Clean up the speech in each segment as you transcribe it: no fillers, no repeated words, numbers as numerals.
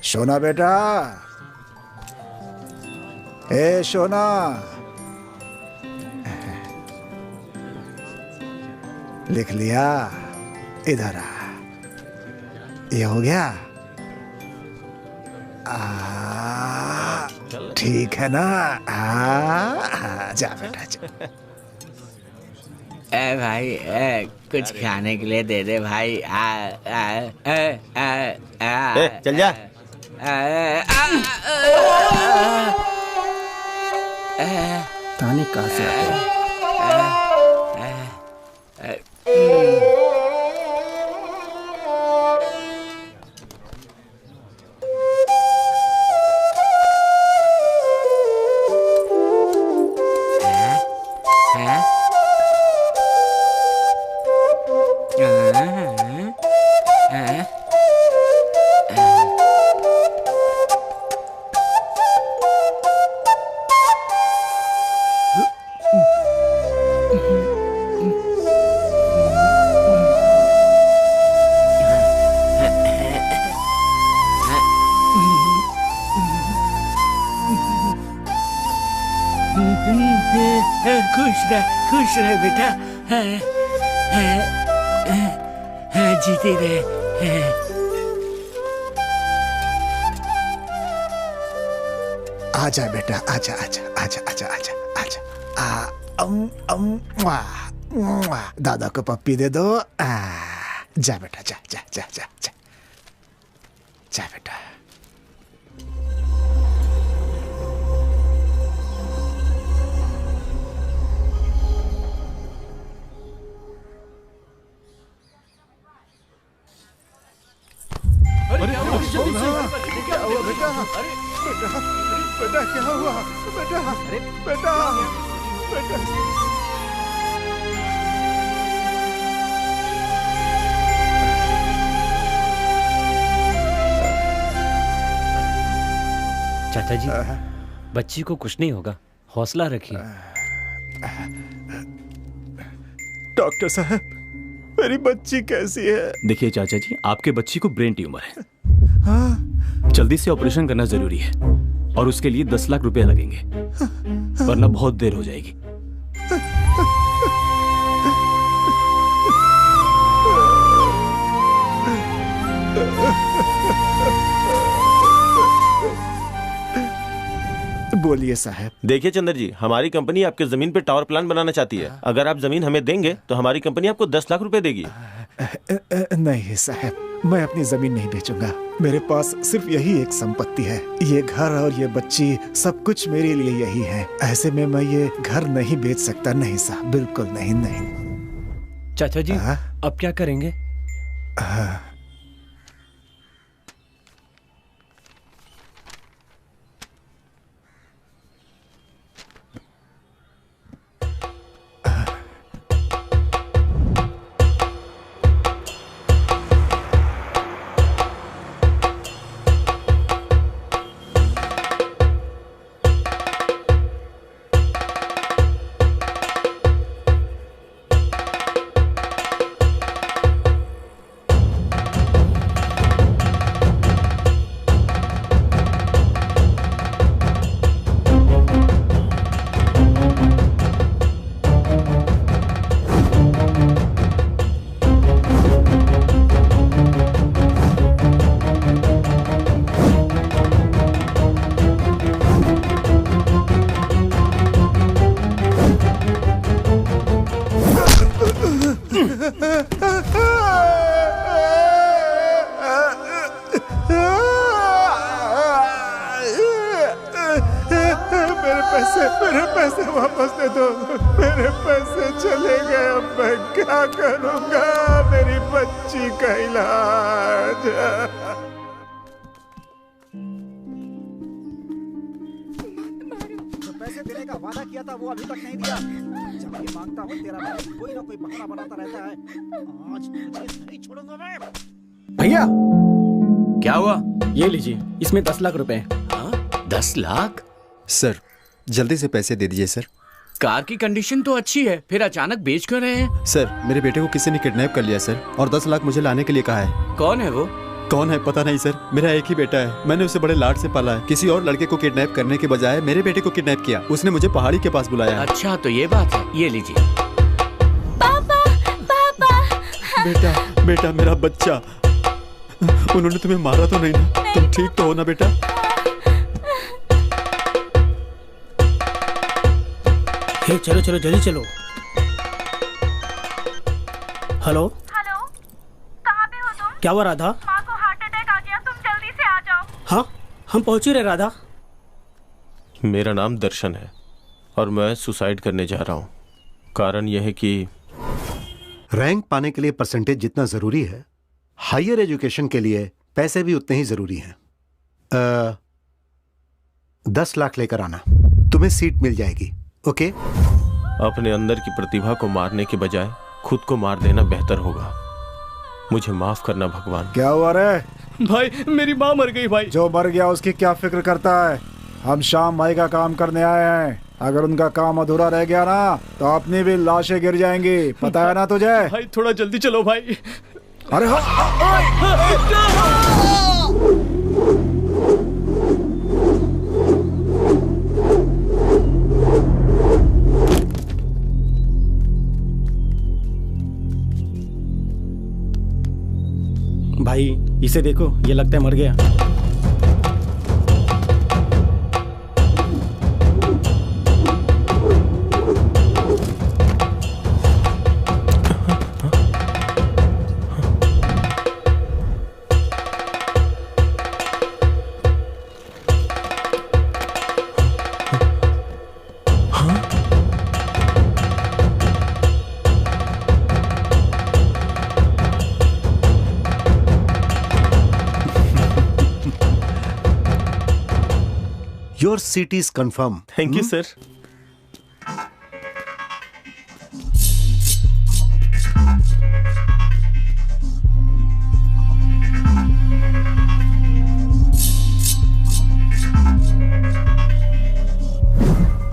सोना बेटा, ए सोना, लिख लिया? इधर आ, ये हो गया? ठीक है ना? जा बेटा जा। ए भाई, कुछ खाने के लिए दे दे भाई। चल जा। तानी कहाँ से आते हैं? खुश रहे बेटा, जीते रहे। आजा बेटा, आजा आजा आजा आजा आजा आजा। दादा को पप्पी दे दो। जा बेटा, जा जा जा जा जा, जा बेटा। क्या हुआ बेटा? बेटा बेटा क्या हुआ? बेटा बेटा बेटा। चाचा जी, बच्ची को कुछ नहीं होगा, हौसला रखिए। डॉक्टर साहब, मेरी बच्ची कैसी है? देखिए चाचा जी, आपके बच्ची को ब्रेन ट्यूमर है। जल्दी से ऑपरेशन करना जरूरी है और उसके लिए 10 लाख रुपए लगेंगे, वरना बहुत देर हो जाएगी। बोलिए साहब। देखिए चंद्र जी, हमारी कंपनी आपके जमीन पे टावर प्लांट बनाना चाहती है। अगर आप जमीन हमें देंगे तो हमारी कंपनी आपको 10 लाख रुपए देगी। नहीं साहब, मैं अपनी जमीन नहीं बेचूंगा। मेरे पास सिर्फ यही एक संपत्ति है। ये घर और ये बच्ची, सब कुछ मेरे लिए यही है। ऐसे में मैं ये घर नहीं बेच सकता। नहीं साहब, बिल्कुल नहीं। नहीं चाचा जी, अब क्या करेंगे? मेरे पैसे वापस दे दो। मेरे पैसे चले गए, अब मैं क्या करूंगा? मेरी बच्ची का इलाज। जो पैसे देने का वादा किया था वो अभी तक नहीं दिया। जब ये मांगता हूँ तेरा भाई कोई ना कोई बहाना बनाता रहता है। आज तुझे नहीं छोड़ूंगा मैं। भैया, क्या हुआ? ये लीजिए, इसमें 10 लाख रुपए हैं। हाँ? 10 लाख? सर जल्दी से पैसे दे दीजिए सर। कार की कंडीशन तो अच्छी है, फिर अचानक बेच क्यों रहे हैं? सर मेरे बेटे को किसी ने किडनैप कर लिया सर, और 10 लाख मुझे लाने के लिए कहा है। कौन है वो? कौन है पता नहीं सर, मेरा एक ही बेटा है, मैंने उसे बड़े लाड से पाला है। किसी और लड़के को किडनैप करने के बजाय मेरे बेटे को किडनैप किया, उसने मुझे पहाड़ी के पास बुलाया। अच्छा तो ये बात है, ये लीजिए। पापा पापा। बेटा बेटा मेरा बच्चा, उन्होंने तुम्हें मारा तो नहीं ना? तुम ठीक तो हो ना बेटा? चलो चलो जल्दी चलो। हेलो हेलो, कहाँ पे हो तुम? क्या हुआ राधा? माँ को हार्ट अटैक आ गया, तुम जल्दी से आ जाओ। हाँ हम पहुंच ही रहे राधा। मेरा नाम दर्शन है और मैं सुसाइड करने जा रहा हूँ। कारण यह है कि रैंक पाने के लिए परसेंटेज जितना जरूरी है, हायर एजुकेशन के लिए पैसे भी उतने ही जरूरी हैं। 10 लाख लेकर आना, तुम्हें सीट मिल जाएगी। ओके? अपने अंदर की प्रतिभा को मारने के बजाय खुद को मार देना बेहतर होगा। मुझे माफ करना भगवान। क्या हुआ रे? भाई मेरी माँ मर गई भाई। जो मर गया उसकी क्या फिक्र करता है? हम शाम भाई का काम करने आए हैं, अगर उनका काम अधूरा रह गया ना तो अपनी भी लाशें गिर जाएंगी, पता है ना तुझे? भाई थोड़ा जल्दी चलो भाई। अरे भाई इसे देखो, ये लगता है मर गया। Your seat is confirmed. Thank you sir.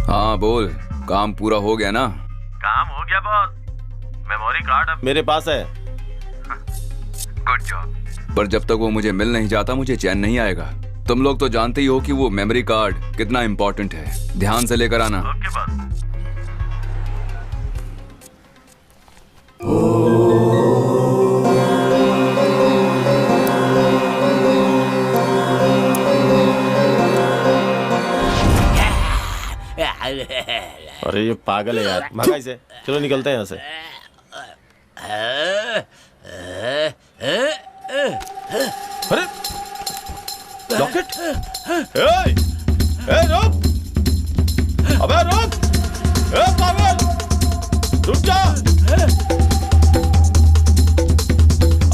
हाँ बोल, काम पूरा हो गया ना? काम हो गया बॉस, मेमोरी कार्ड अब मेरे पास है। Good job. पर जब तक वो मुझे मिल नहीं जाता मुझे चैन नहीं आएगा। तुम लोग तो जानते ही हो कि वो मेमोरी कार्ड कितना इंपॉर्टेंट है। ध्यान से लेकर आना। Okay boss. अरे ये पागल है यार, भागा इसे। चलो निकलते हैं यहाँ से। अरे रॉकेट! रुक! अबे रुक! पागल! रुक जा!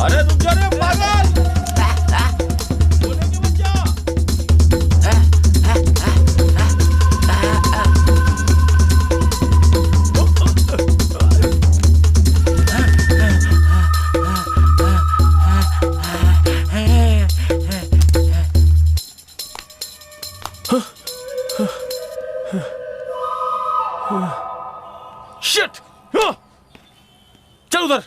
अरे रुक जा रे पागल! सोने के बच्चा! शिट! चल उधर।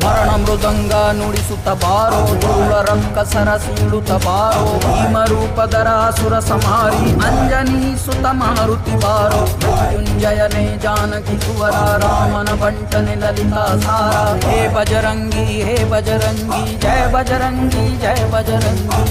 ಮರಣ ಮೃದಂಗ ನುಡಿಸುತ್ತ ಬಾರೋ, ಧೂಳ ರಂಕ ಸರಸೀಡುತ್ತ ಬಾರೋ, ಭೀಮರೂಪಧರ ಸುರ ಸಂಹಾರಿ ಅಂಜನಿ ಸುತ ಮಾರುತಿ ಬಾರೋ, ಮೃತ್ಯುಂಜಯನೇ ಜಾನಕಿ ಕುವರ ರಾಮನ ಬಂಟನೆ ಲಲಿತಾ ಸಾರ, ಹೇ ಬಜರಂಗಿ ಜಯ ಬಜರಂಗಿ ಜಯ ಬಜರಂಗಿ।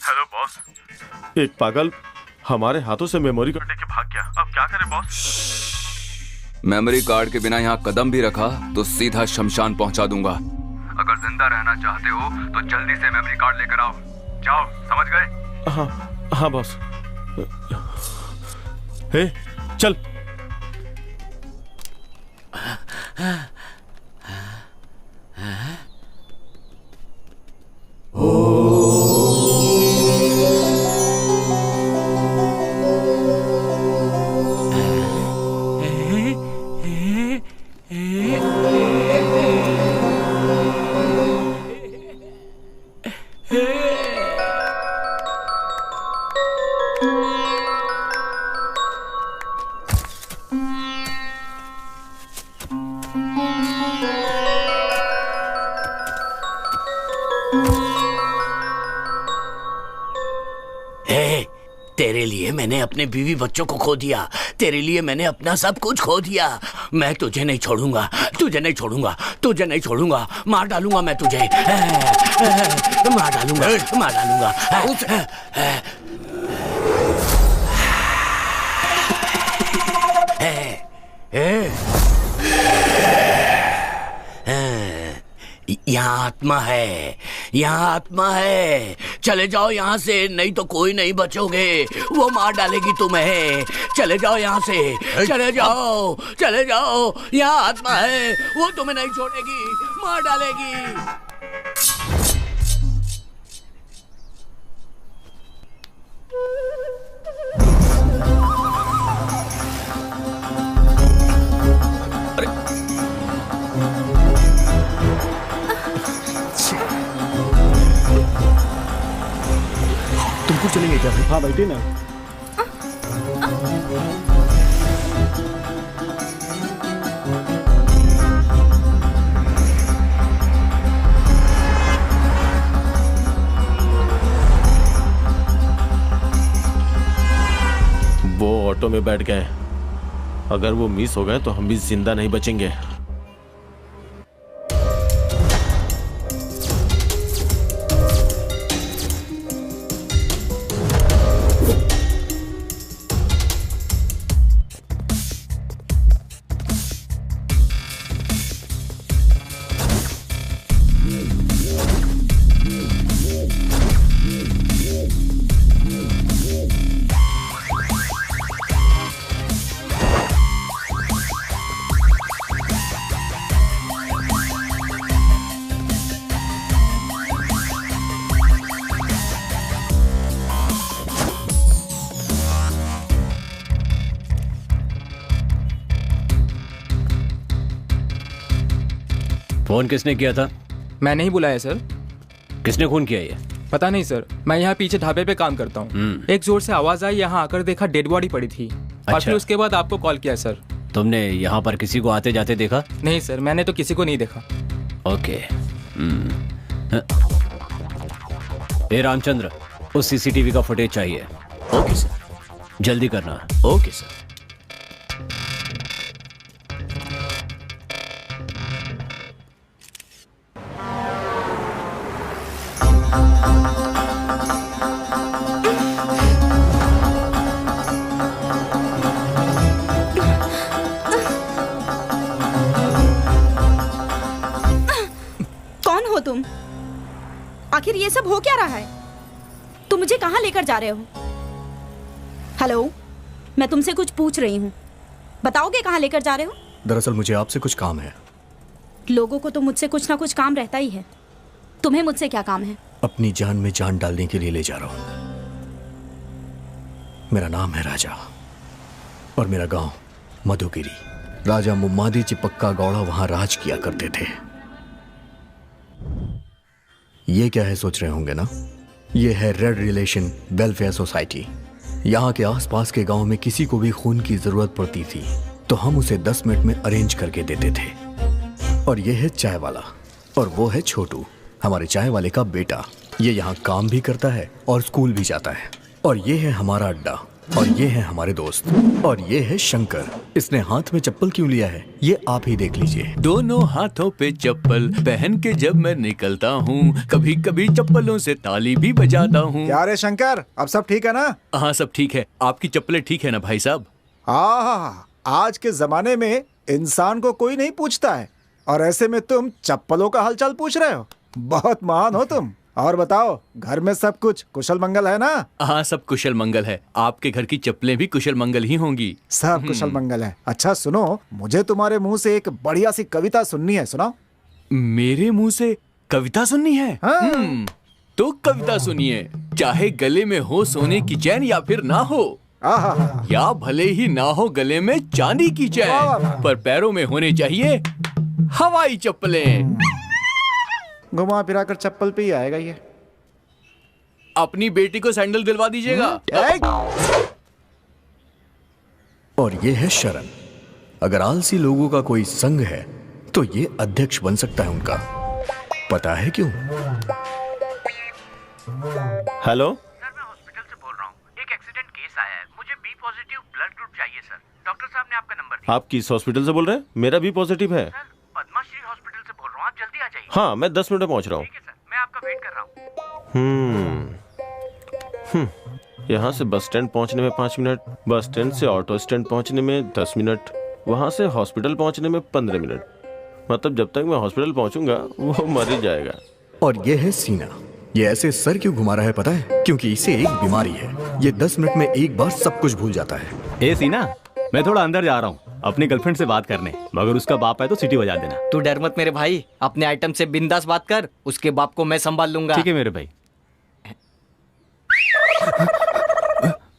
हेलो बॉस, एक पागल हमारे हाथों से मेमोरी कार्ड लेके भाग गया। अब क्या करें बॉस? मेमोरी कार्ड के बिना यहाँ कदम भी रखा तो सीधा शमशान पहुँचा दूंगा। अगर जिंदा रहना चाहते हो तो जल्दी से मेमोरी कार्ड लेकर आओ। जाओ, समझ गए? हाँ हाँ बॉस। हे चल। तेरे लिए मैंने अपने बीवी बच्चों को खो दिया, तेरे लिए मैंने अपना सब कुछ खो दिया। मैं तुझे नहीं छोड़ूंगा, तुझे नहीं छोड़ूंगा, तुझे नहीं छोड़ूंगा। मार डालूंगा मैं तुझे, मार डालूंगा, मार डालूंगा। यहाँ आत्मा है, यहाँ आत्मा है। चले जाओ यहाँ से, नहीं तो कोई नहीं बचोगे। वो मार डालेगी तुम्हें। चले जाओ यहाँ से, चले जाओ, चले जाओ। यहाँ आत्मा है, वो तुम्हें नहीं छोड़ेगी, मार डालेगी। तुमको चलेंगे क्या? हाँ बैठे ना। वो ऑटो में बैठ गए, अगर वो मिस हो गए तो हम भी जिंदा नहीं बचेंगे। फोन किसने किया था? मैंने ही बुलाया सर। किसने खून किया ये? पता नहीं सर, मैं यहाँ पीछे ढाबे पे काम करता हूँ। एक जोर से आवाज आई, यहाँ आकर देखा डेड बॉडी पड़ी थी। और फिर उसके बाद आपको कॉल किया सर। तुमने यहाँ पर किसी को आते जाते देखा? नहीं सर, मैंने तो किसी को नहीं देखा। ओके। ए रामचंद्र, उस सीसीटीवी का फुटेज चाहिए। Okay sir. जल्दी करना। Okay sir. कौन हो तुम? आखिर ये सब हो क्या रहा है? तुम मुझे कहाँ लेकर जा रहे हो? हेलो, मैं तुमसे कुछ पूछ रही हूँ, बताओगे कहाँ लेकर जा रहे हो? दरअसल मुझे आपसे कुछ काम है। लोगों को तो मुझसे कुछ ना कुछ काम रहता ही है, तुम्हें मुझसे क्या काम है? अपनी जान में जान डालने के लिए ले जा रहा हूँ। मेरा नाम है राजा और मेरा गांव मधुगिरी। राजा मुम्मादी चिपक्का गौड़ा वहां राज किया करते थे। ये क्या है सोच रहे होंगे ना? ये है रेड रिलेशन वेलफेयर सोसाइटी। यहाँ के आसपास के गांव में किसी को भी खून की जरूरत पड़ती थी तो हम उसे 10 मिनट में अरेंज करके देते थे। और ये है चाय वाला और वो है छोटू, हमारे चाय वाले का बेटा। ये यहाँ काम भी करता है और स्कूल भी जाता है। और ये है हमारा अड्डा और ये है हमारे दोस्त। और ये है शंकर। इसने हाथ में चप्पल क्यों लिया है ये आप ही देख लीजिए। दोनों हाथों पे चप्पल पहन के जब मैं निकलता हूँ, कभी कभी चप्पलों से ताली भी बजाता हूँ। क्या रे शंकर, अब सब ठीक है ना? हाँ सब ठीक है। आपकी चप्पलें ठीक है ना भाई साहब? हाँ, आज के जमाने में इंसान को कोई नहीं पूछता है और ऐसे में तुम चप्पलों का हालचाल पूछ रहे हो। बहुत महान हो तुम। और बताओ, घर में सब कुछ कुशल मंगल है ना? हाँ, सब कुशल मंगल है। आपके घर की चप्पलें भी कुशल मंगल ही होंगी। सब कुशल मंगल है। अच्छा सुनो, मुझे तुम्हारे मुंह से एक बढ़िया सी कविता सुननी है, सुनाओ। मेरे मुंह से कविता सुननी है? हाँ। तो कविता सुनिए। चाहे गले में हो सोने की चैन या फिर ना हो, या भले ही ना हो गले में चांदी की चैन, पर पैरों में होने चाहिए हवाई चप्पलें। घुमा फिरा कर चप्पल पे ही आएगा ये। अपनी बेटी को सैंडल दिलवा दीजिएगा। और ये है शरण। अगर आलसी लोगों का कोई संघ है तो ये अध्यक्ष बन सकता है उनका। पता है क्यों? हेलो सर, मैं हॉस्पिटल से बोल रहा हूँ। एक एक्सीडेंट केस आया है, मुझे बी पॉजिटिव ब्लड ग्रुप चाहिए सर। डॉक्टर साहब ने आपका नंबर दिया। आप किस हॉस्पिटल से बोल रहे हैं? मेरा भी पॉजिटिव है। सर, पद्माश्री हॉस्पिटल से बोल रहा हूँ, आप जल्दी आ जाइए। हाँ, मैं 10 मिनट में पहुंच रहा हूँ। ठीक है सर, मैं आपका वेट कर रहा हूँ। यहाँ से बस स्टैंड पहुँचने में 5 मिनट, बस स्टैंड से ऑटो स्टैंड पहुँचने में 10 मिनट, वहाँ से हॉस्पिटल पहुँचने में 15 मिनट। मतलब जब तक मैं हॉस्पिटल पहुँचूंगा वो मर ही जाएगा। और ये है सीना। ये ऐसे सर क्यों घुमा रहा है पता है? क्योंकि इसे एक बीमारी है। ये 10 मिनट में एक बार सब कुछ भूल जाता है। ए सीना, मैं थोड़ा अंदर जा रहा हूँ अपनी गर्लफ्रेंड से बात करने, मगर उसका बाप है तो सीटी बजा देना। तू डर मत मेरे भाई, अपने आइटम से बिंदास बात कर, उसके बाप को मैं संभाल लूंगा। ठीक है मेरे भाई।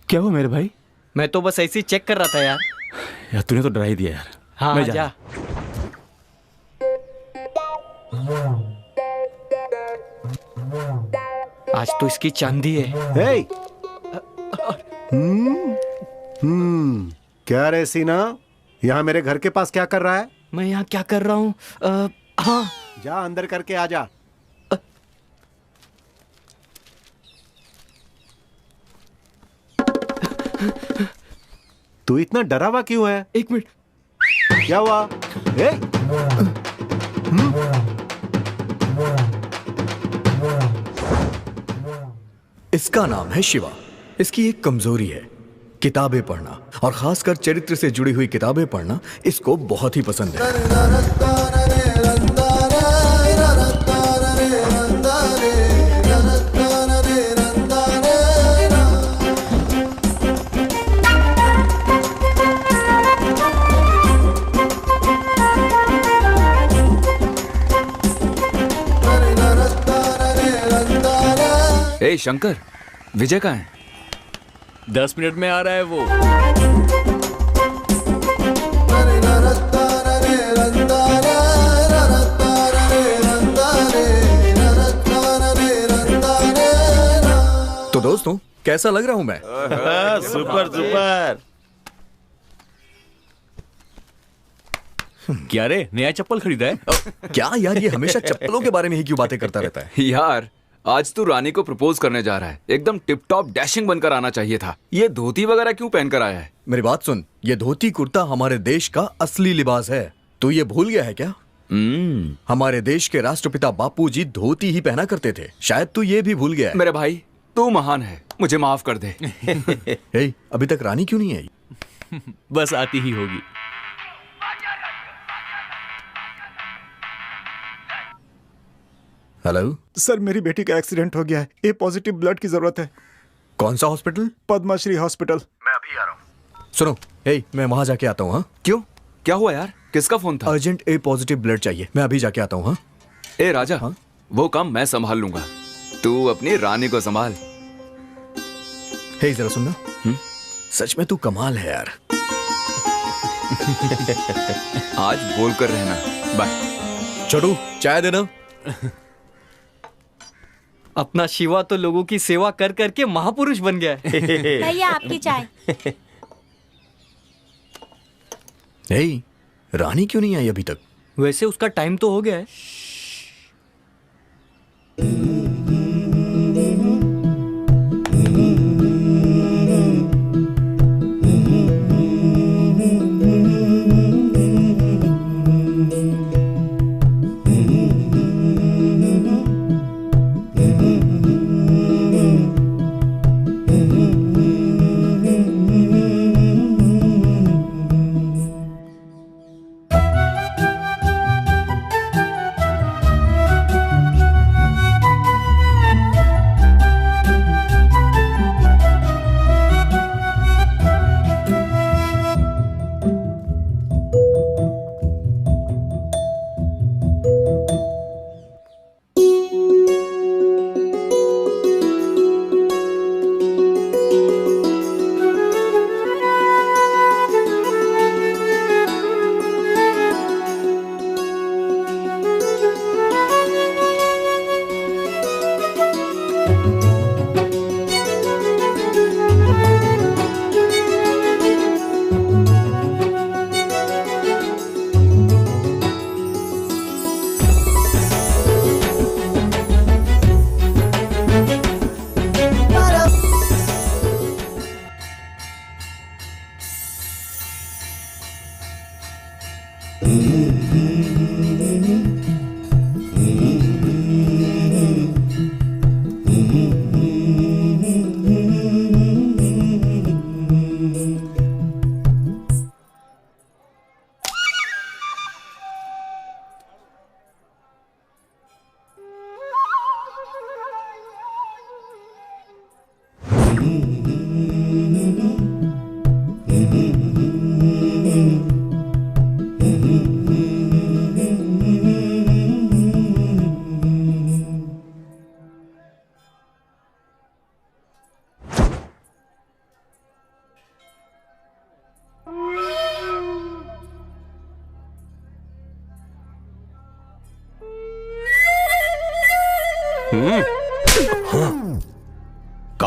क्या हुआ मेरे भाई? मैं तो बस ऐसे ही चेक कर रहा था यार। यार तूने तो डरा ही दिया यार। हाँ, मैं जा। आज तो इसकी चांदी है। क्या रे सीना, यहाँ मेरे घर के पास क्या कर रहा है? मैं यहाँ क्या कर रहा हूँ? हाँ, जा अंदर करके आ जा। तू इतना डरा हुआ क्यों है? एक मिनट, क्या हुआ? इसका नाम है शिवा। इसकी एक कमजोरी है, किताबें पढ़ना, और खासकर चरित्र से जुड़ी हुई किताबें पढ़ना इसको बहुत ही पसंद है। ए शंकर, विजय कहाँ है? 10 मिनट में आ रहा है वो। तो दोस्तों, कैसा लग रहा हूं मैं? Super super. क्या रे, नया चप्पल खरीदा है? क्या यार, ये हमेशा चप्पलों के बारे में ही क्यों बातें करता रहता है? यार आज तू रानी को प्रपोज करने जा रहा है, एकदम टिप टॉप डैशिंग बनकर आना चाहिए था। ये धोती वगैरह क्यों पहन कर आया है? मेरी बात सुन, ये धोती कुर्ता हमारे देश का असली लिबास है। तू ये भूल गया है क्या? हमारे देश के राष्ट्रपिता बापूजी धोती ही पहना करते थे। शायद तू ये भी भूल गया है। मेरे भाई, तू महान है, मुझे माफ कर दे। अभी तक रानी क्यों नहीं आई? बस आती ही होगी। हेलो सर, मेरी बेटी का एक्सीडेंट हो गया है। ए पॉजिटिव ब्लड की जरूरत है। कौन सा हॉस्पिटल? पद्माश्री हॉस्पिटल। मैं अभी आ रहा हूँ। सुनो, मैं वहां जाके आता हूँ। हाँ, क्यों, क्या हुआ यार? किसका फोन था? अर्जेंट ए पॉजिटिव ब्लड चाहिए। मैं अभी जाके आता हूँ। हाँ? ए राजा, हाँ? वो काम मैं संभाल लूंगा, तू अपनी रानी को संभाल। जरा सुनना, सच में तू कमाल है यार। आज बोल कर रहना। बाय। छोटू, चाय देना। अपना शिवा तो लोगों की सेवा कर करके महापुरुष बन गया है। भैया आपकी चाय। रानी क्यों नहीं आई अभी तक? वैसे उसका टाइम तो हो गया है।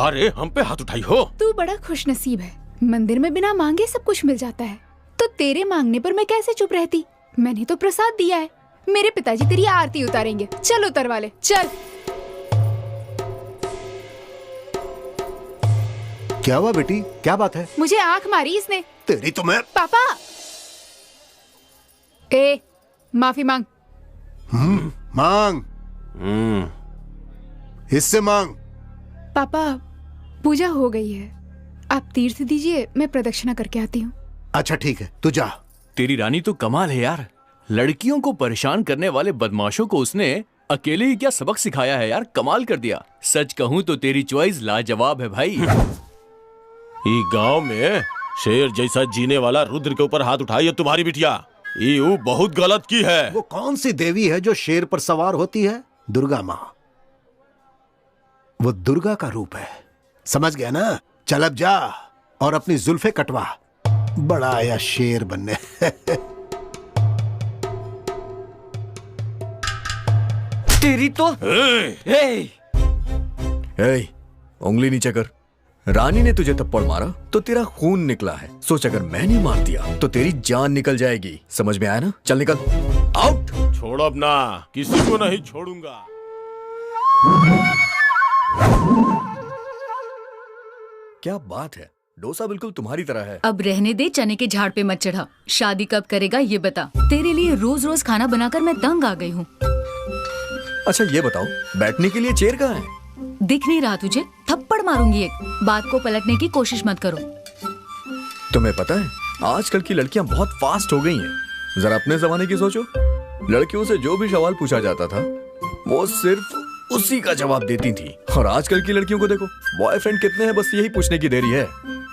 रे हम पे हाथ उठाई हो। तू बड़ा खुशनसीब है, मंदिर में बिना मांगे सब कुछ मिल जाता है, तो तेरे मांगने पर मैं कैसे चुप रहती। मैंने तो प्रसाद दिया है, मेरे पिताजी तेरी आरती उतारेंगे। चल उतरवा ले, चल। क्या हुआ बेटी, क्या बात है? मुझे आंख मारी इसने। तेरी तो मैं। पापा ए माफी मांग। मांग। इससे मांग। पापा पूजा हो गई है, आप तीर्थ दीजिए, मैं प्रदक्षिणा करके आती हूँ। अच्छा ठीक है, तू जा। तेरी रानी तो कमाल है यार, लड़कियों को परेशान करने वाले बदमाशों को उसने अकेले ही क्या सबक सिखाया है यार, कमाल कर दिया। सच कहूँ तो तेरी चॉइस लाजवाब है भाई। ये गांव में शेर जैसा जीने वाला रुद्र के ऊपर हाथ उठाई है तुम्हारी बिटिया, ये बहुत गलत की है। वो कौन सी देवी है जो शेर पर सवार होती है? दुर्गा माँ। वो दुर्गा का रूप है, समझ गया ना? चल अब जा और अपनी जुल्फे कटवा, बड़ा आया शेर बनने। तेरी तो उंगली नीचे कर। रानी ने तुझे थप्पड़ मारा तो तेरा खून निकला है, सोच अगर मैंने मार दिया तो तेरी जान निकल जाएगी। समझ में आया ना? चल निकल, आउट। छोड़ अब ना, किसी को नहीं छोड़ूंगा। क्या बात है, डोसा बिल्कुल तुम्हारी तरह है। अब रहने दे, चने के झाड़ पे मत चढ़ा। शादी कब करेगा ये बता। तेरे लिए रोज रोज खाना बनाकर मैं दंग आ गई हूँ। अच्छा ये बताओ, बैठने के लिए चेयर कहाँ है? दिख नहीं रहा तुझे? थप्पड़ मारूंगी एक। बात को पलटने की कोशिश मत करो। तुम्हें पता है आजकल की लड़कियां बहुत फास्ट हो गई हैं। जरा अपने जमाने की सोचो, लड़कियों से जो भी सवाल पूछा जाता था वो सिर्फ उसी का जवाब देती थी। और आजकल की लड़कियों को देखो, बॉयफ्रेंड कितने हैं बस यही पूछने की देरी है।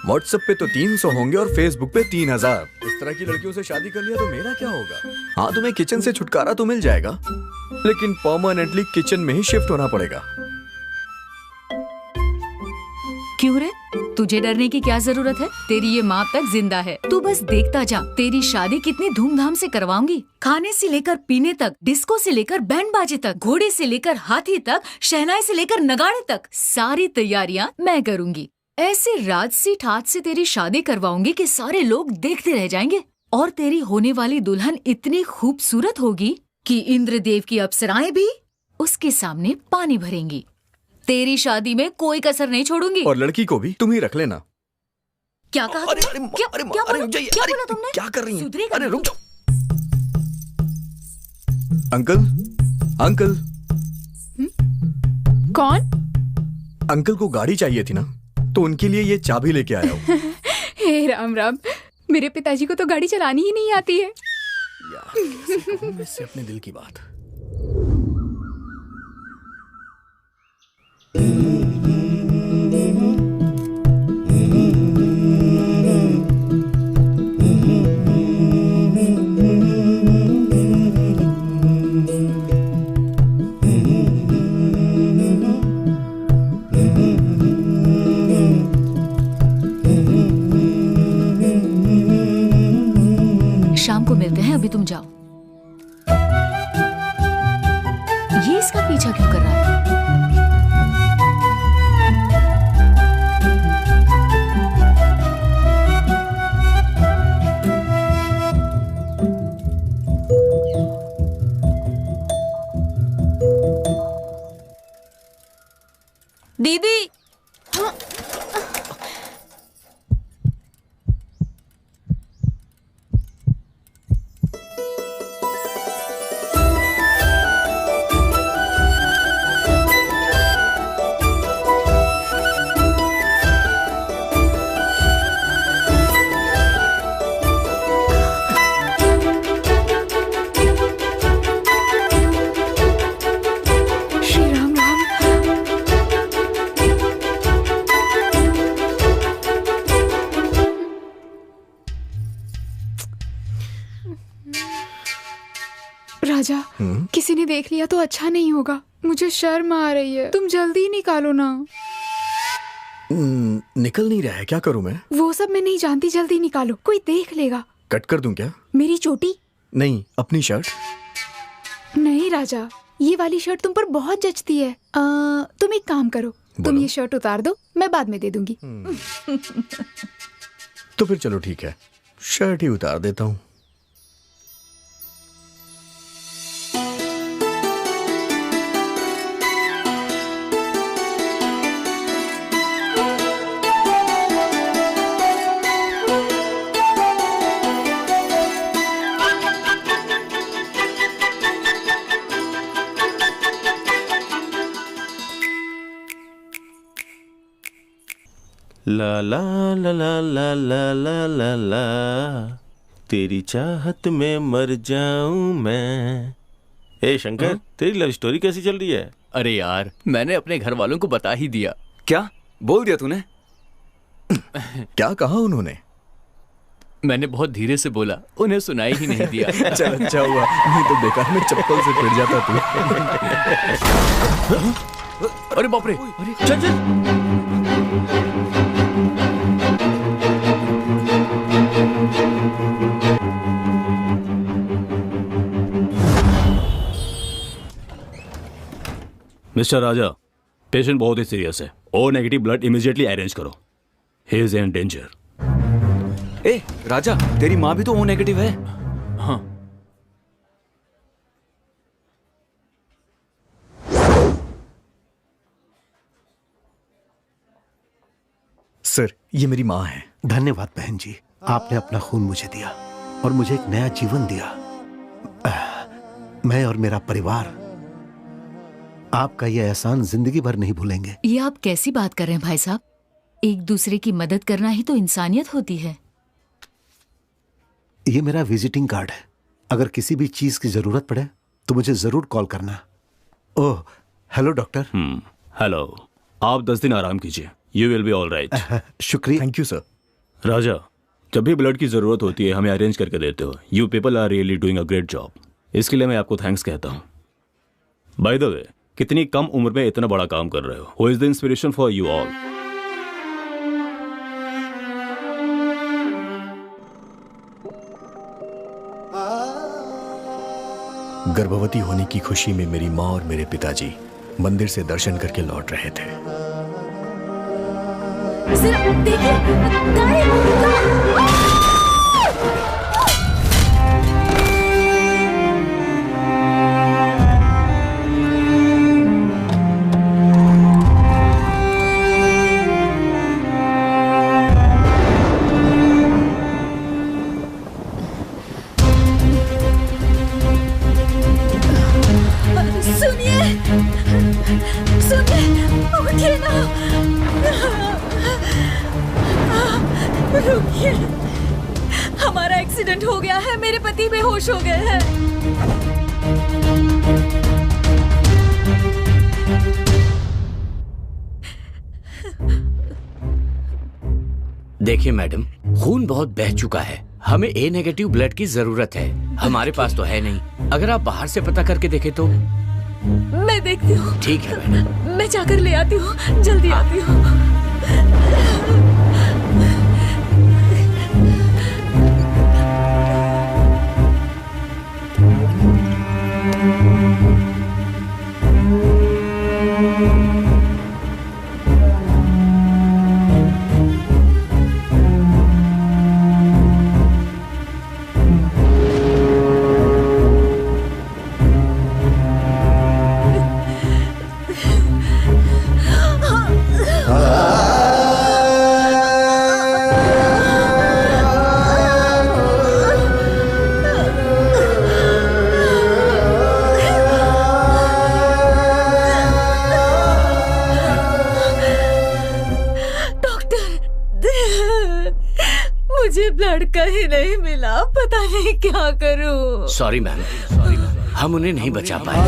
व्हाट्सएप पे तो 300 होंगे और फेसबुक पे 3000। इस तरह की लड़कियों से शादी कर लिया तो मेरा क्या होगा? हाँ, तुम्हें किचन से छुटकारा तो मिल जाएगा, लेकिन परमानेंटली किचन में ही शिफ्ट होना पड़ेगा। क्यों रे, तुझे डरने की क्या जरूरत है? तेरी ये माँ तक जिंदा है, तू बस देखता जा। तेरी शादी कितनी धूमधाम से करवाऊंगी। खाने से लेकर पीने तक, डिस्को से लेकर बैंड बाजे तक, घोड़े से लेकर हाथी तक, शहनाई से लेकर नगाड़े तक, सारी तैयारियां मैं करूंगी। ऐसे राजसी ठाट से तेरी शादी करवाऊंगी कि सारे लोग देखते रह जाएंगे। और तेरी होने वाली दुल्हन इतनी खूबसूरत होगी कि इंद्रदेव की अप्सराएं भी उसके सामने पानी भरेंगी। तेरी शादी में कोई कसर नहीं छोड़ूंगी। और लड़की को भी तुम ही रख लेना। क्या कहा? क्या बोला तुमने? क्या कर रही है? सुधरेगा? अरे रुक जाओ। Uncle, uncle. कौन? अंकल को गाड़ी चाहिए थी ना, तो उनके लिए ये चाबी लेके आया हूँ। हे राम राम, मेरे पिताजी को तो गाड़ी चलानी ही नहीं आती है। इससे अपने दिल की बात। शाम को मिलते हैं, अभी तुम जाओ। ये इसका पीछा क्यों कर रहा है? दीदी, राजा, किसी ने देख लिया तो अच्छा नहीं होगा। मुझे शर्म आ रही है। तुम जल्दी निकालो ना। निकल नहीं रहा है, क्या करूं मैं? वो सब मैं नहीं जानती, जल्दी निकालो, कोई देख लेगा। कट कर दूं क्या? मेरी चोटी? नहीं, अपनी शर्ट। नहीं राजा, ये वाली शर्ट तुम पर बहुत जचती है। तुम एक काम करो, तुम ये शर्ट उतार दो, मैं बाद में दे दूंगी। तो फिर चलो ठीक है, शर्ट ही उतार देता हूँ। ला ला ला ला ला ला ला ला ला, तेरी चाहत में मर जाऊं मैं। ए शंकर, तेरी लव स्टोरी कैसी चल रही है? अरे यार, मैंने अपने घर वालों को बता ही दिया। क्या बोल दिया तूने? क्या कहा उन्होंने? मैंने बहुत धीरे से बोला, उन्हें सुनाई ही नहीं दिया। चल अच्छा हुआ, नहीं तो बेकार में चप्पल से पिट जाता तू। अरे बाप रे, चल चल। मिस्टर राजा, पेशेंट बहुत ही सीरियस है। O negative blood immediately arrange करो। He is in danger. ए राजा, तेरी माँ भी तो ओ नेगेटिव है। हाँ। सर, ये मेरी माँ है। धन्यवाद बहन जी, आपने अपना खून मुझे दिया और मुझे एक नया जीवन दिया। मैं और मेरा परिवार आपका ये एहसान जिंदगी भर नहीं भूलेंगे। ये आप कैसी बात कर रहे हैं भाई साहब? एक दूसरे की मदद करना ही तो इंसानियत होती है। ये मेरा विजिटिंग कार्ड है, अगर किसी भी चीज की जरूरत पड़े तो मुझे जरूर कॉल करना। Oh hello doctor. हेलो, आप 10 दिन आराम कीजिए, you will be all right. शुक्रिया। Thank you sir. राजा, जब भी ब्लड की जरूरत होती है हमें अरेंज करके देते हो। You people are really doing a great job. इसके लिए मैं आपको थैंक्स कहता हूँ। बाय द वे, कितनी कम उम्र में इतना बड़ा काम कर रहे हो। Who is the inspiration for you all? गर्भवती होने की खुशी में मेरी माँ और मेरे पिताजी मंदिर से दर्शन करके लौट रहे थे। रुकिए, हमारा एक्सीडेंट हो गया है, मेरे पति बेहोश हो गए हैं। देखिए मैडम, खून बहुत बह चुका है, हमें ए नेगेटिव ब्लड की जरूरत है। हमारे पास तो है नहीं, अगर आप बाहर से पता करके देखें तो। मैं देखती हूँ। ठीक है मैडम। मैं जाकर ले आती हूँ, जल्दी आती हूँ। कहीं नहीं मिला, पता नहीं क्या करूं। सॉरी मैम, सॉरी मैम, हम उन्हें नहीं बचा पाए।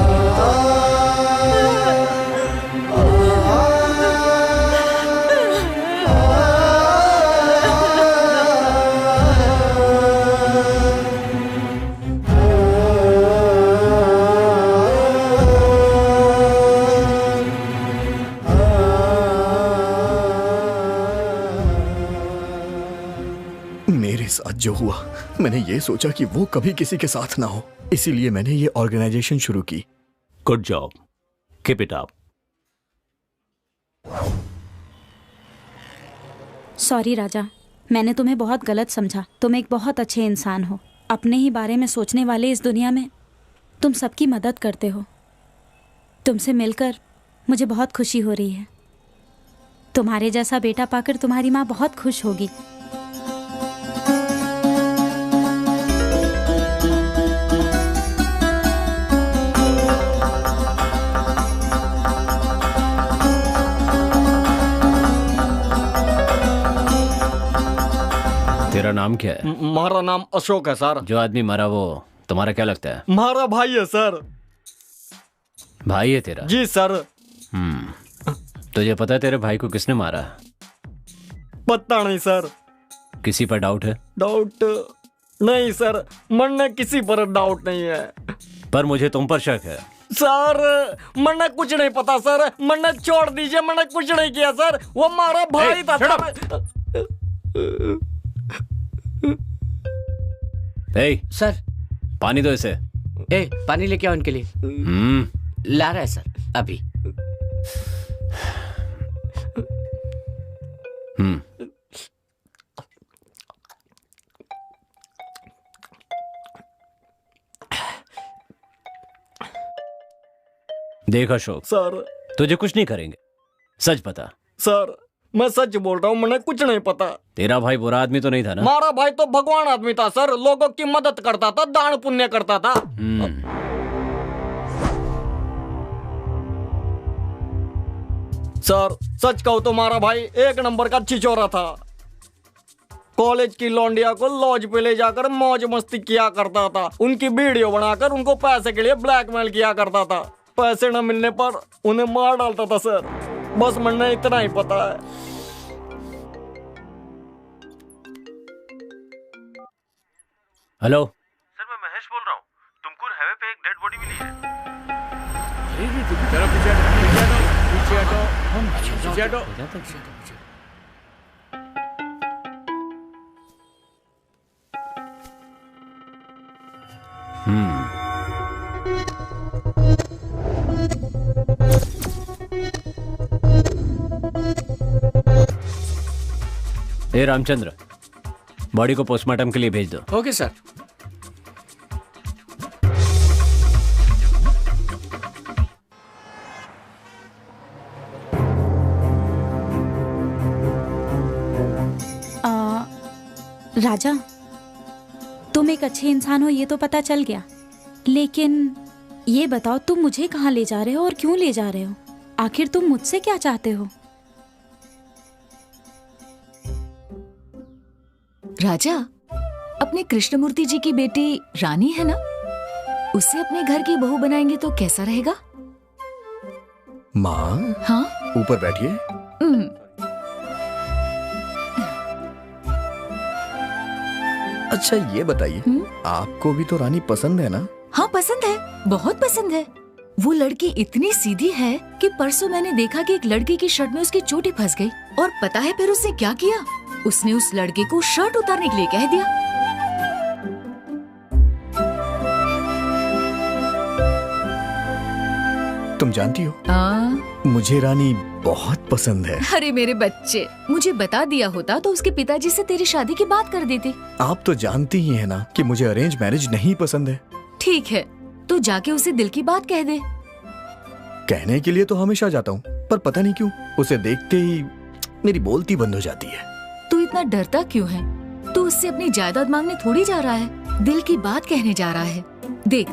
मेरे साथ जो हुआ, मैंने ये सोचा कि वो कभी किसी के साथ ना हो, इसीलिए मैंने ये ऑर्गेनाइजेशन शुरू की। Good job, keep it up. Sorry Raja, मैंने तुम्हें बहुत गलत समझा। तुम एक बहुत अच्छे इंसान हो। अपने ही बारे में सोचने वाले इस दुनिया में तुम सबकी मदद करते हो। तुमसे मिलकर मुझे बहुत खुशी हो रही है। तुम्हारे जैसा बेटा पाकर तुम्हारी माँ बहुत खुश होगी। तेरा नाम क्या है? हमारा नाम अशोक है सर। जो आदमी मरा वो तुम्हारा क्या लगता है? हमारा भाई है सर। भाई है तेरा? जी सर। तुझे पता है तेरे भाई को किसने मारा? पता नहीं सर। किसी पर डाउट है? डाउट नहीं सर, मैंने किसी पर डाउट नहीं है। पर मुझे तुम पर शक है। सर मैंने कुछ नहीं पता सर, मैंने छोड़ दीजिए, मैंने कुछ नहीं किया सर, वो हमारा भाई था सर। पानी दो इसे। पानी लेके आओ इनके लिए। ला रहा है सर अभी। देख अशोक सर, तुझे कुछ नहीं करेंगे, सच बता। सर मैं सच बोल रहा हूँ, मैंने कुछ नहीं पता। तेरा भाई बुरा आदमी तो नहीं था ना? हमारा भाई तो भगवान आदमी था सर, लोगों की मदद करता था, दान पुण्य करता था। सर सच कहूँ तो हमारा भाई एक नंबर का छिछोरा था। कॉलेज की लौंडिया को लॉज पे ले जाकर मौज मस्ती किया करता था, उनकी वीडियो बनाकर उनको पैसे के लिए ब्लैकमेल किया करता था। पैसे न मिलने पर उन्हें मार डालता था सर। बस मैंने इतना ही पता है। हेलो सर, मैं महेश बोल रहा हूँ। तुमकुर हाईवे पे एक डेड बॉडी मिली है। ए रामचंद्र, बॉडी को पोस्टमार्टम के लिए भेज दो। Okay sir. राजा, तुम एक अच्छे इंसान हो ये तो पता चल गया, लेकिन ये बताओ तुम मुझे कहाँ ले जा रहे हो और क्यों ले जा रहे हो? आखिर तुम मुझसे क्या चाहते हो? राजा, अपने कृष्णमूर्ति जी की बेटी रानी है ना, उसे अपने घर की बहू बनाएंगे तो कैसा रहेगा? माँ, हाँ ऊपर बैठिए। अच्छा ये बताइए, आपको भी तो रानी पसंद है ना? हाँ पसंद है, बहुत पसंद है। वो लड़की इतनी सीधी है कि परसों मैंने देखा कि एक लड़के की शर्ट में उसकी चोटी फंस गई, और पता है फिर उसने क्या किया? उसने उस लड़के को शर्ट उतारने के लिए कह दिया। तुम जानती हो, मुझे रानी बहुत पसंद है। अरे मेरे बच्चे, मुझे बता दिया होता तो उसके पिताजी से तेरी शादी की बात कर देती। आप तो जानती ही है ना कि मुझे अरेंज मैरिज नहीं पसंद है। ठीक है, तो जाके उसे दिल की बात कह दे। कहने के लिए तो हमेशा जाता हूँ, पर पता नहीं क्यों उसे देखते ही मेरी बोलती बंद हो जाती है। तू इतना डरता क्यों है? तू उससे अपनी जायदाद मांगने थोड़ी जा रहा है, दिल की बात कहने जा रहा है। देख,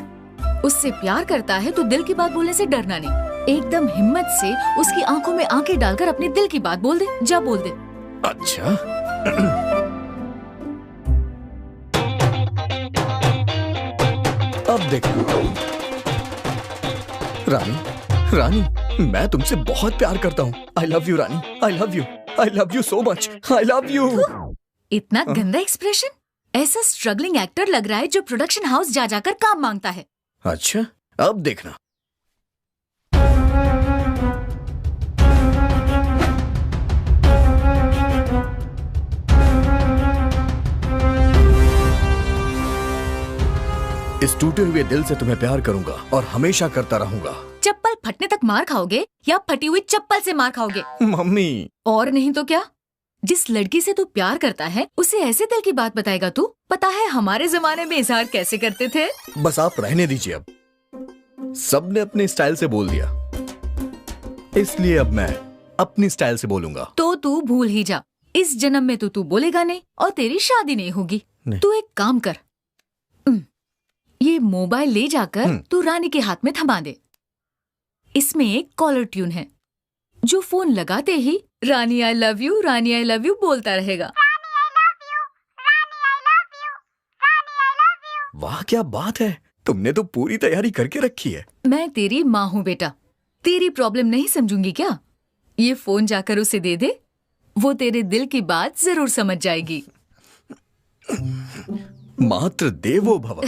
उससे प्यार करता है तो दिल की बात बोलने से डरना नहीं। एकदम हिम्मत से उसकी आंखों में आंखें डालकर अपने दिल की बात बोल दे। जा बोल दे। अच्छा अब देखो रानी, रानी मैं तुमसे बहुत प्यार करता हूँ। आई love you Rani, I love you, I love you so much, I love you. इतना गंदा एक्सप्रेशन, ऐसा स्ट्रगलिंग एक्टर लग रहा है जो प्रोडक्शन हाउस जा जाकर काम मांगता है। अच्छा अब देखना। इस टूटे हुए दिल से तुम्हें प्यार करूंगा और हमेशा करता रहूंगा। चप्पल फटने तक मार खाओगे या फटी हुई चप्पल से मार खाओगे? मम्मी। और नहीं तो क्या? जिस लड़की से तू प्यार करता है उसे ऐसे दिल की बात बताएगा तू? पता है हमारे जमाने में इजहार कैसे करते थे? बस आप रहने दीजिए, अब सबने अपने स्टाइल से बोल दिया, इसलिए अब मैं अपनी स्टाइल से बोलूंगा। तो तू भूल ही जा, इस जन्म में तो तू बोलेगा नहीं और तेरी शादी नहीं होगी। तू एक काम कर, ये मोबाइल ले जाकर तू रानी के हाथ में थमा दे। इसमें एक कॉलर ट्यून है जो फोन लगाते ही Rani I love you, Rani I love you बोलता रहेगा। वाह क्या बात है, तुमने तो पूरी तैयारी करके रखी है। मैं तेरी माँ हूँ बेटा, तेरी प्रॉब्लम नहीं समझूंगी क्या? ये फोन जाकर उसे दे दे, वो तेरे दिल की बात जरूर समझ जाएगी। मात्र देवो भव।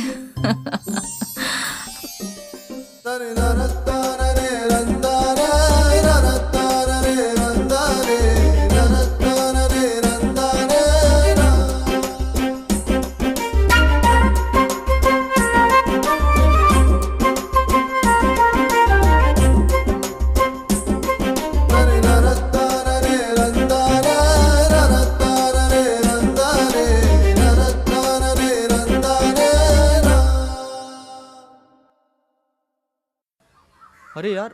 अरे यार,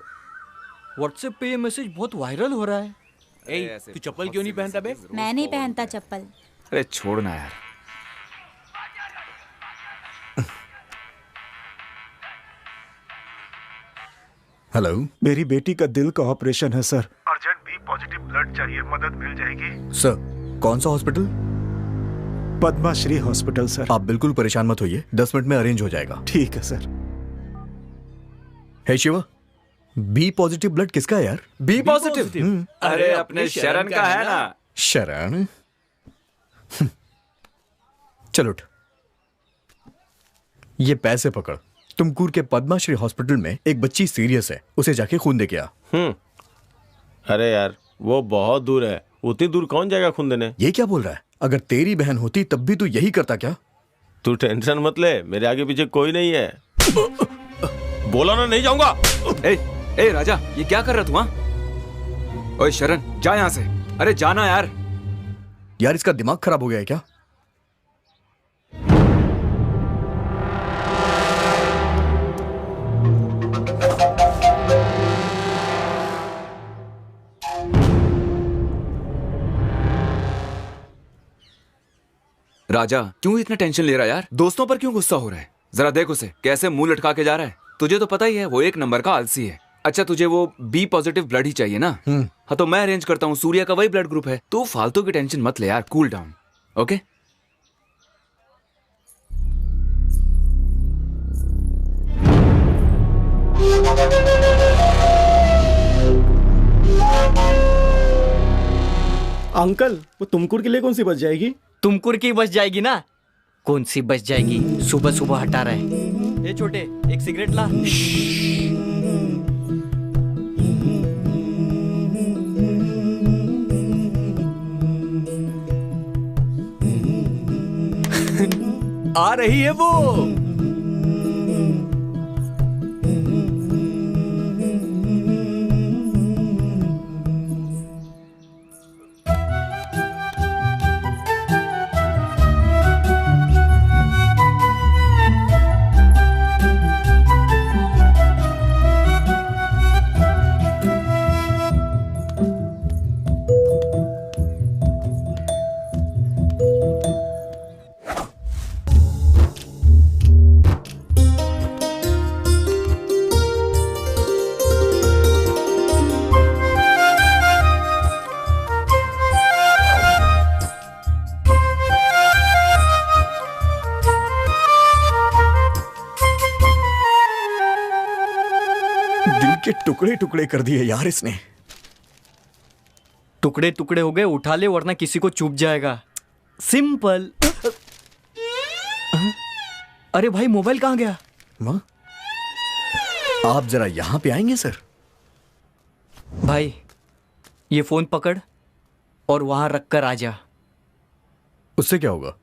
व्हाट्सएप पे ये मैसेज बहुत वायरल हो रहा है। ए, तू चप्पल क्यों नहीं पहनता बे? मैं नहीं पहनता चप्पल। अरे छोड़ना यार। हेलो, मेरी बेटी का दिल का ऑपरेशन है sir. Urgent B positive blood चाहिए, मदद मिल जाएगी? सर, कौन सा हॉस्पिटल? Padma Shri hospital sir. आप बिल्कुल परेशान मत होइए, 10 मिनट में अरेंज हो जाएगा। ठीक है सर। हे शिवा, बी पॉजिटिव ब्लड किसका है यार? B positive? अरे अपने शरण का है ना। शरण? चलो उठ, ये पैसे पकड़। तुमकुर के पद्माश्री हॉस्पिटल में एक बच्ची सीरियस है, उसे जाके खून दे के आ। अरे यार वो बहुत दूर है, उतनी दूर कौन जाएगा खून देने? ये क्या बोल रहा है? अगर तेरी बहन होती तब भी तू यही करता क्या? तू टेंशन मत ले, मेरे आगे पीछे कोई नहीं है। बोला ना नहीं जाऊंगा। ए राजा, ये क्या कर रहा तू? हाँ, ओए शरण, जा यहाँ से। अरे जाना यार। यार इसका दिमाग खराब हो गया है क्या? राजा, क्यों इतना टेंशन ले रहा है यार? दोस्तों पर क्यों गुस्सा हो रहा है? जरा देख उसे कैसे मुंह लटका के जा रहा है। तुझे तो पता ही है वो एक नंबर का आलसी है। अच्छा, तुझे वो बी पॉजिटिव ब्लड ही चाहिए ना? हाँ तो मैं अरेंज करता हूँ, सूर्या का वही ब्लड ग्रुप है। तू फालतू की टेंशन मत ले यार, कूल डाउन। ओके? अंकल, वो तुमकुर के लिए कौन सी बच जाएगी? तुमकुर की बच जाएगी ना। कौन सी बच जाएगी? सुबह सुबह हटा रहा है। ए छोटे, एक सिगरेट ला। आ रही है वो। टुकड़े टुकड़े कर दिए यार इसने। टुकड़े टुकड़े हो गए, उठा ले वरना किसी को चुभ जाएगा। सिंपल। अरे भाई, मोबाइल कहाँ गया? माँ, आप जरा यहां पे आएंगे सर? भाई ये फोन पकड़ और वहां रख कर आ जा। उससे क्या होगा?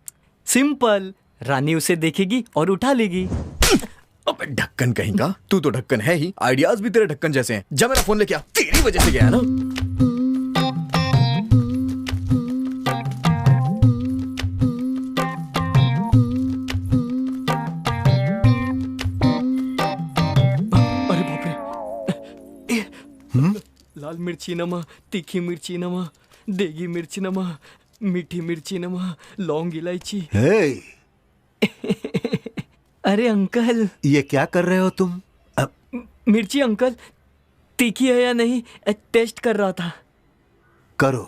सिंपल, रानी उसे देखेगी और उठा लेगी। ढक्कन कहीं का। तू तो ढक्कन है ही, आइडियाज भी तेरे ढक्कन जैसे हैं। जा मेरा फोन लेके आ, तेरी वजह से गया है ना। अरे बाप रे। लाल मिर्ची नमा, तीखी मिर्ची नमा, देगी मिर्ची नमा, मीठी मिर्ची नमा, लौंग इलायची। अरे अंकल, ये क्या कर रहे हो तुम? मिर्ची अंकल तीखी है या नहीं टेस्ट कर रहा था। करो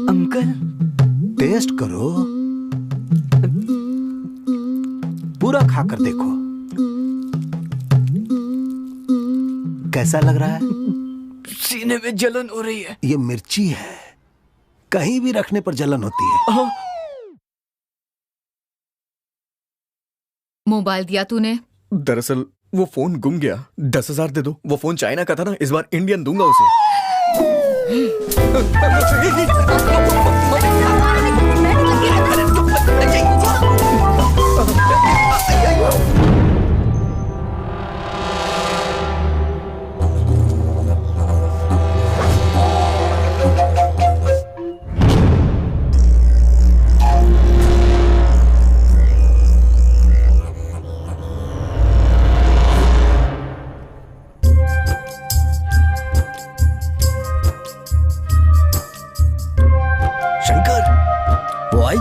अंकल, टेस्ट करो, पूरा खाकर देखो कैसा लग रहा है। सीने में जलन हो रही है। ये मिर्ची है, कहीं भी रखने पर जलन होती है। मोबाइल दिया तूने? दरअसल वो फोन गुम गया। 10,000 दे दो। वो फोन चाइना का था ना, इस बार इंडियन दूंगा उसे।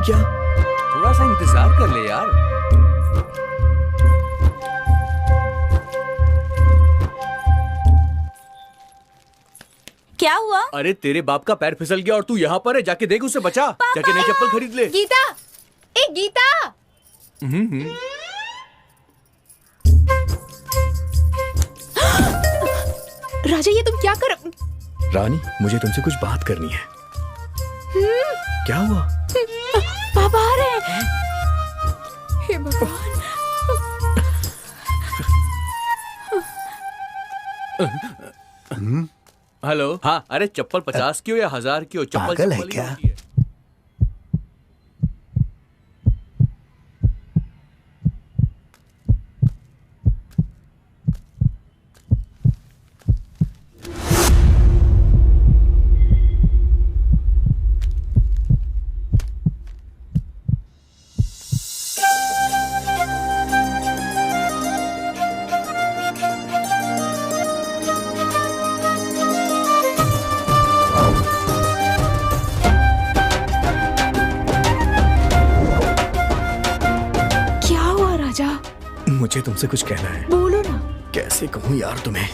क्या? थोड़ा सा इंतजार कर ले यार। क्या हुआ? अरे तेरे बाप का पैर फिसल गया और तू यहाँ पर है। जाके देख, उसे बचा। जाके नई चप्पल खरीद ले। गीता, ए गीता। राजा, ये तुम क्या कर? रानी, मुझे तुमसे कुछ बात करनी है। क्या हुआ? पापा आ रहे हैं। हे भगवान। हेलो। हाँ, अरे चप्पल 50 की हो या 1000 की हो, चप्पल पागल है चप्पल ही क्या? होती है। मुझे तुमसे कुछ कहना है। बोलो ना। कैसे कहूँ यार तुम्हें?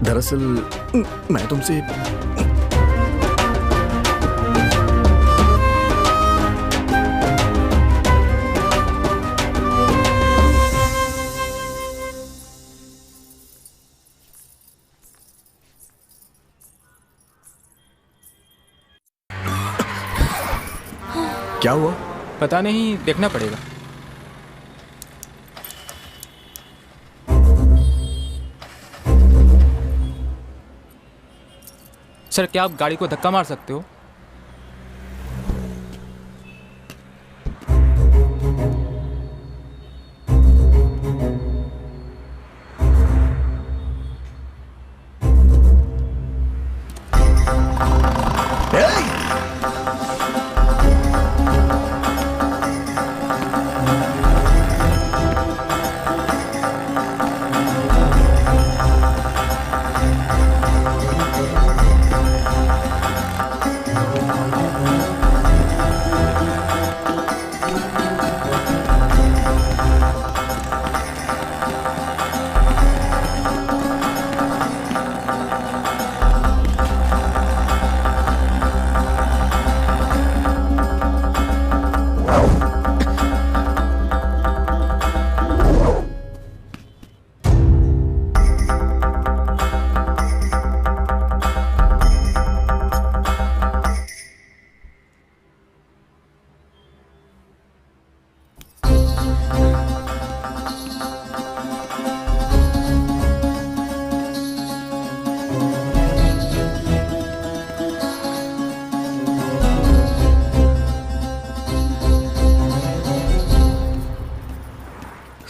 दरअसल मैं तुमसे क्या हुआ? पता नहीं, देखना पड़ेगा। सर, क्या आप गाड़ी को धक्का मार सकते हो?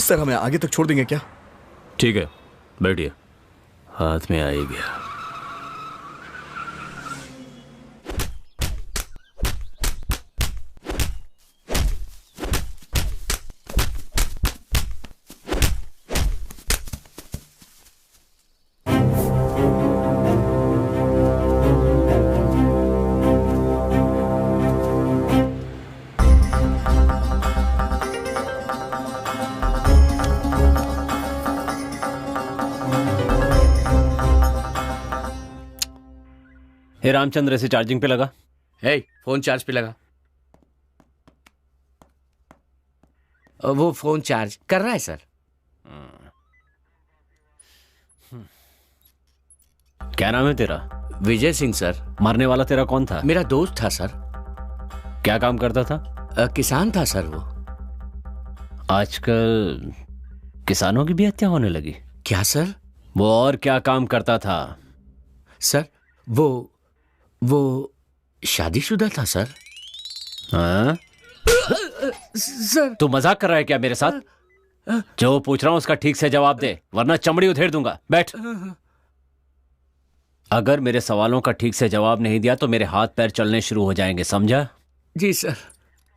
सर हमें आगे तक छोड़ देंगे क्या? ठीक है, बैठिए। हाथ में आ ही गया। हे रामचंद्र, इसे चार्जिंग पे लगा। हे, फोन चार्ज पे लगा। वो फोन चार्ज कर रहा है सर। क्या नाम है तेरा? विजय सिंह सर। मरने वाला तेरा कौन था? मेरा दोस्त था सर। क्या काम करता था? किसान था सर वो। आजकल किसानों की भी हत्या होने लगी। क्या सर? वो और क्या काम करता था? सर वो शादीशुदा था सर। हाँ? सर तू मजाक कर रहा है क्या मेरे साथ? जो पूछ रहा हूं उसका ठीक से जवाब दे, वरना चमड़ी उधेड़ दूंगा। बैठ। अगर मेरे सवालों का ठीक से जवाब नहीं दिया तो मेरे हाथ पैर चलने शुरू हो जाएंगे, समझा? जी सर।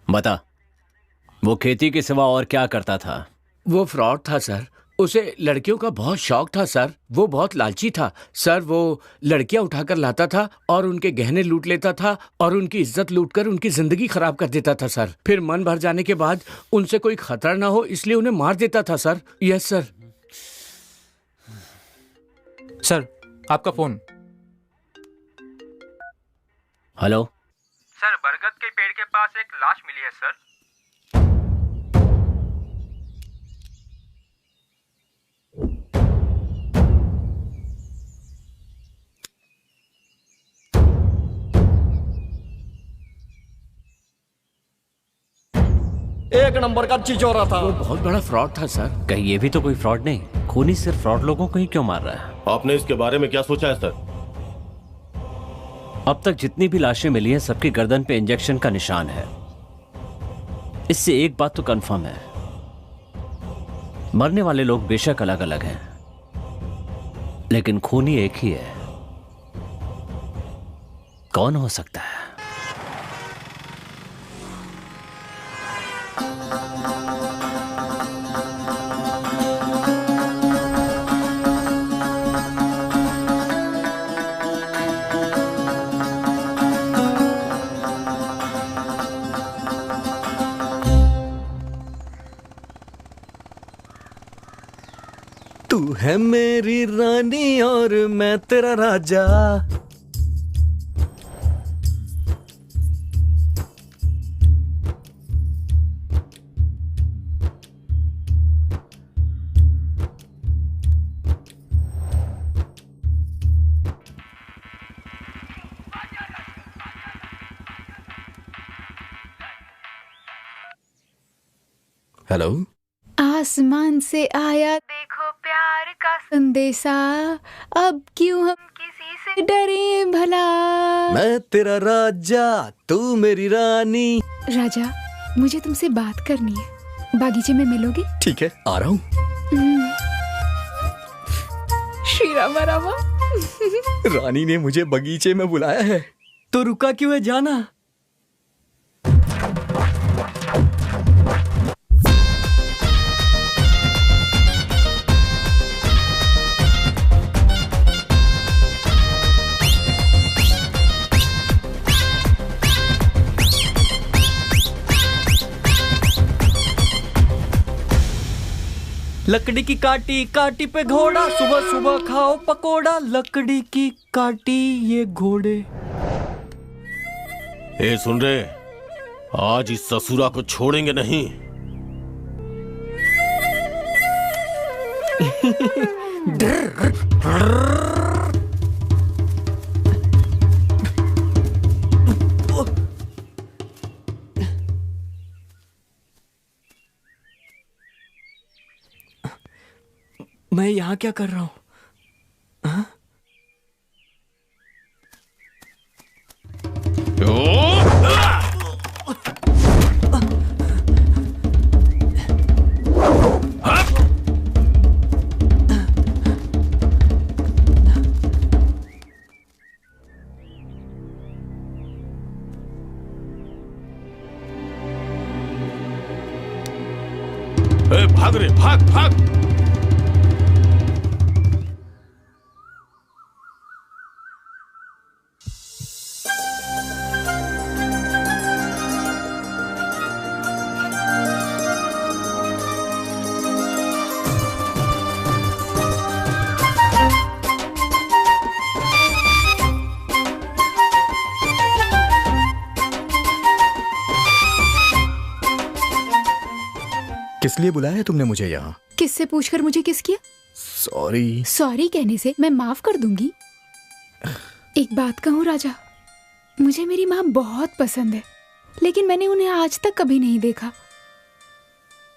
बता, वो खेती के सिवा और क्या करता था? वो फ्रॉड था सर। उसे लड़कियों का बहुत शौक था सर। वो बहुत लालची था सर। वो लड़कियां उठाकर लाता था और उनके गहने लूट लेता था और उनकी इज्जत लूटकर उनकी जिंदगी खराब कर देता था सर। फिर मन भर जाने के बाद उनसे कोई खतरा ना हो इसलिए उन्हें मार देता था सर। Yes sir. सर, आपका फोन। हेलो सर, बरगद के पेड़ के पास एक लाश मिली है सर। एक नंबर का चिचोरा था। वो बहुत बड़ा फ्रॉड था सर। कहीं ये भी तो कोई फ्रॉड नहीं? खूनी सिर्फ फ्रॉड लोगों को ही क्यों मार रहा है? आपने इसके बारे में क्या सोचा है सर? अब तक जितनी भी लाशें मिली हैं सबकी गर्दन पे इंजेक्शन का निशान है। इससे एक बात तो कंफर्म है, मरने वाले लोग बेशक अलग अलग हैं, लेकिन खूनी एक ही है। कौन हो सकता है? तू है मेरी रानी और मैं तेरा राजा। हेलो। आसमान से आया देखो प्यार का संदेशा, अब क्यों हम किसी से डरे भला। मैं तेरा राजा, तू मेरी रानी। राजा, मुझे तुमसे बात करनी है। बागीचे में मिलोगे? ठीक है, आ रहा हूँ। श्री रामा रामा। रानी ने मुझे बगीचे में बुलाया है, तो रुका क्यों है? जाना। लकड़ी की काटी काटी पे घोड़ा, सुबह सुबह खाओ पकोड़ा। लकड़ी की काटी ये घोड़े। ए सुन रहे, आज इस ससुरा को छोड़ेंगे नहीं। मैं यहाँ क्या कर रहा हूँ? भाग रे, भाग भाग। किस लिए बुलाया है तुमने मुझे यहाँ? किससे पूछकर मुझे किस किया? सॉरी। सॉरी कहने से मैं माफ कर दूंगी। एक बात कहूँ राजा, मुझे मेरी माँ बहुत पसंद है, लेकिन मैंने उन्हें आज तक कभी नहीं देखा।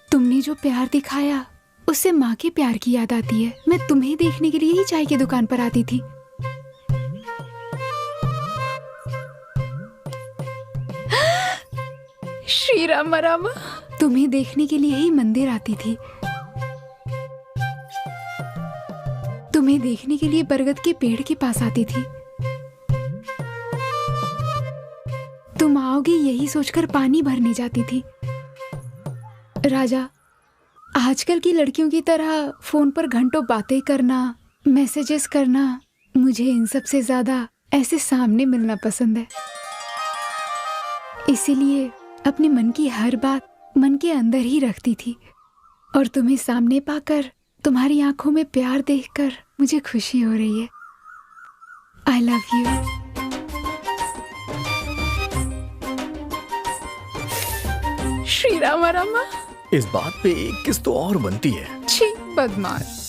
तुमने जो प्यार दिखाया उससे माँ के प्यार की याद आती है। मैं तुम्हें देखने के लिए ही चाय की दुकान पर आती थी। श्री रामा रामा, तुम्हें देखने के लिए ही मंदिर आती थी। तुम्हें देखने के लिए बरगद के पेड़ के पास आती थी। तुम आओगे यही सोचकर पानी भरने जाती थी। राजा, आजकल की लड़कियों की तरह फोन पर घंटों बातें करना, मैसेजेस करना, मुझे इन सब से ज्यादा ऐसे सामने मिलना पसंद है। इसीलिए अपने मन की हर बात मन के अंदर ही रखती थी, और तुम्हें सामने पाकर, तुम्हारी आंखों में प्यार देखकर मुझे खुशी हो रही है। आई लव यू। श्री रामा रामा। इस बात पे एक किस तो और बनती है। छी, बदमाश।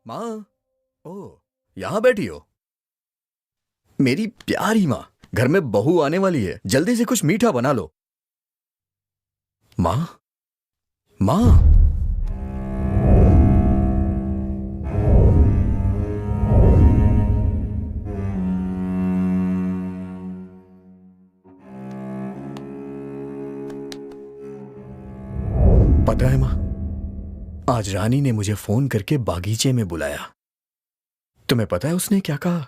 माँ, ओ, यहाँ बैठी हो? मेरी प्यारी माँ, घर में बहू आने वाली है, जल्दी से कुछ मीठा बना लो। माँ, माँ। पता है माँ, आज रानी ने मुझे फोन करके बागीचे में बुलाया। तुम्हें पता है उसने क्या कहा?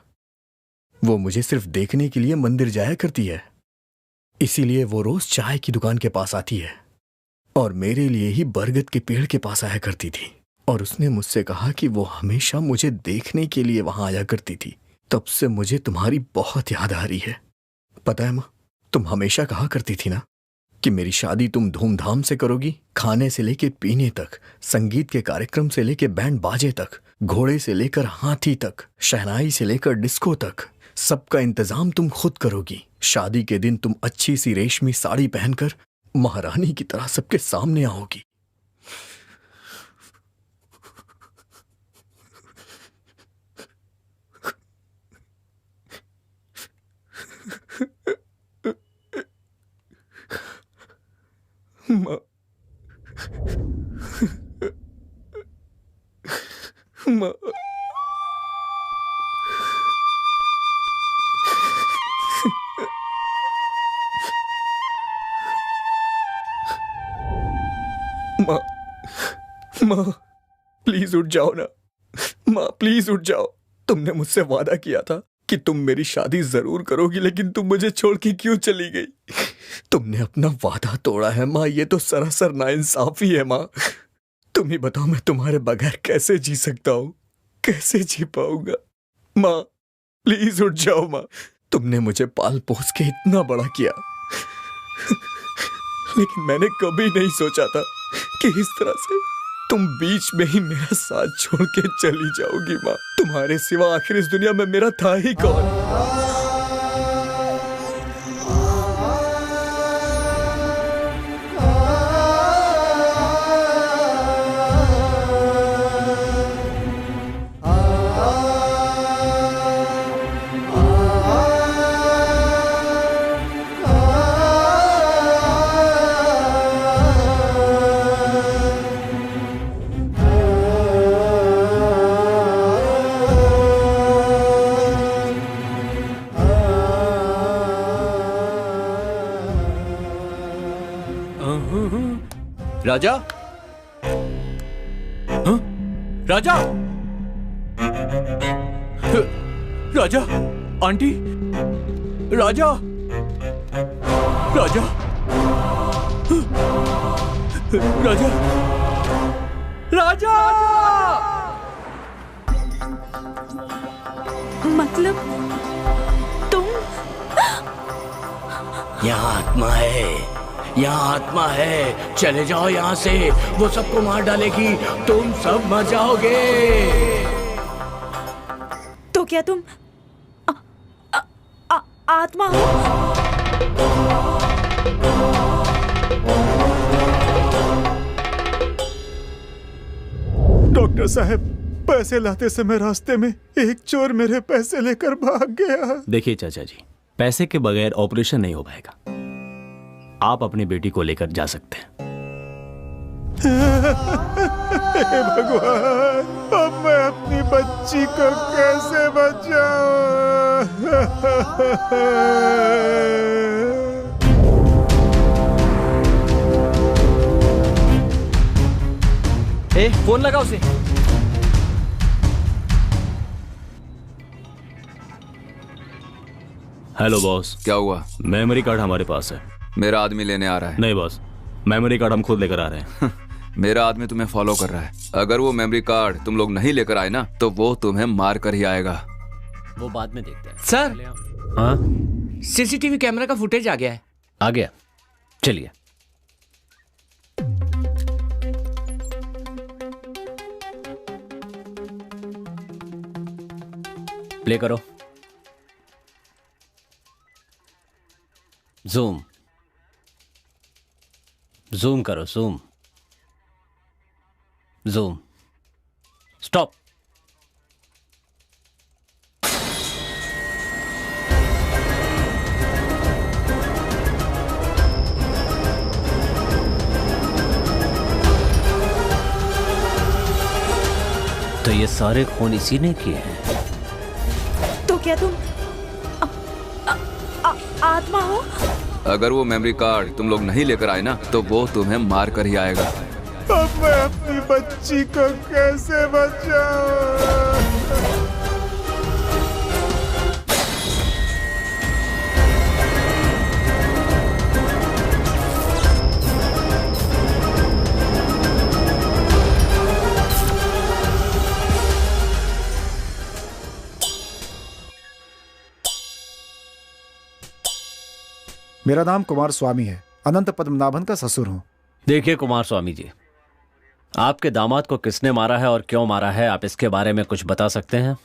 वो मुझे सिर्फ देखने के लिए मंदिर जाया करती है, इसीलिए वो रोज चाय की दुकान के पास आती है, और मेरे लिए ही बरगद के पेड़ के पास आया करती थी। और उसने मुझसे कहा कि वो हमेशा मुझे देखने के लिए वहां आया करती थी। तब से मुझे तुम्हारी बहुत याद आ रही है। पता है माँ, तुम हमेशा कहा करती थी ना कि मेरी शादी तुम धूमधाम से करोगी, खाने से लेके पीने तक, संगीत के कार्यक्रम से लेके बैंड बाजे तक, घोड़े से लेकर हाथी तक, शहनाई से लेकर डिस्को तक, सबका इंतजाम तुम खुद करोगी। शादी के दिन तुम अच्छी सी रेशमी साड़ी पहनकर महारानी की तरह सबके सामने आओगी। माँ, माँ, माँ, माँ, प्लीज उठ जाओ ना। माँ, प्लीज उठ जाओ। तुमने मुझसे वादा किया था कि तुम मेरी शादी जरूर करोगी, लेकिन तुम मुझे छोड़ के क्यों चली गई? तुमने अपना वादा तोड़ा है माँ, ये तो सरासर नाइंसाफी है माँ। तुम ही बताओ, मैं तुम्हारे बगैर कैसे जी सकता हूँ, कैसे जी पाऊंगा? माँ, प्लीज उठ जाओ माँ। तुमने मुझे पाल पोस के इतना बड़ा किया, लेकिन मैंने कभी नहीं सोचा था कि इस तरह से तुम बीच में ही मेरा साथ छोड़ के चली जाओगी माँ। तुम्हारे सिवा आखिर इस दुनिया में मेरा था ही कौन। राजा, हाँ? राजा, राजा, आंटी, राजा, राजा, राजा, राजा। मतलब तुम? यहाँ आत्मा है, यहाँ आत्मा है, चले जाओ यहाँ से, वो सबको मार डालेगी, तुम सब मर जाओगे। तो क्या तुम आत्मा हो? डॉक्टर साहब, पैसे लाते समय रास्ते में एक चोर मेरे पैसे लेकर भाग गया। देखिए चाचा जी, पैसे के बगैर ऑपरेशन नहीं हो पाएगा। आप अपनी बेटी को लेकर जा सकते हैं। हे भगवान, अब मैं अपनी बच्ची को कैसे बचाऊं? फोन लगा उसे। Hello boss. क्या हुआ? मेमोरी कार्ड हमारे पास है। मेरा आदमी लेने आ रहा है। नहीं बॉस, मेमोरी कार्ड हम खुद लेकर आ रहे हैं। मेरा आदमी तुम्हें फॉलो कर रहा है। अगर वो मेमोरी कार्ड तुम लोग नहीं लेकर आए ना, तो वो तुम्हें मार कर ही आएगा। वो बाद में देखते हैं। सर, हाँ, सीसीटीवी कैमरा का फुटेज आ गया है। आ गया, चलिए। प्ले करो। जूम जूम करो, जूम जूम। स्टॉप। तो ये सारे खून इसी ने किए हैं। तो क्या तुम आत्मा हो? अगर वो मेमोरी कार्ड तुम लोग नहीं लेकर आए ना, तो वो तुम्हें मार कर ही आएगा। अब मैं अपनी बच्ची को कैसे बचाऊं? मेरा नाम कुमार स्वामी है, अनंत पद्मनाभन का ससुर हूं। देखिए कुमार स्वामी जी, आपके दामाद को किसने मारा है और क्यों मारा है, आप इसके बारे में कुछ बता सकते हैं?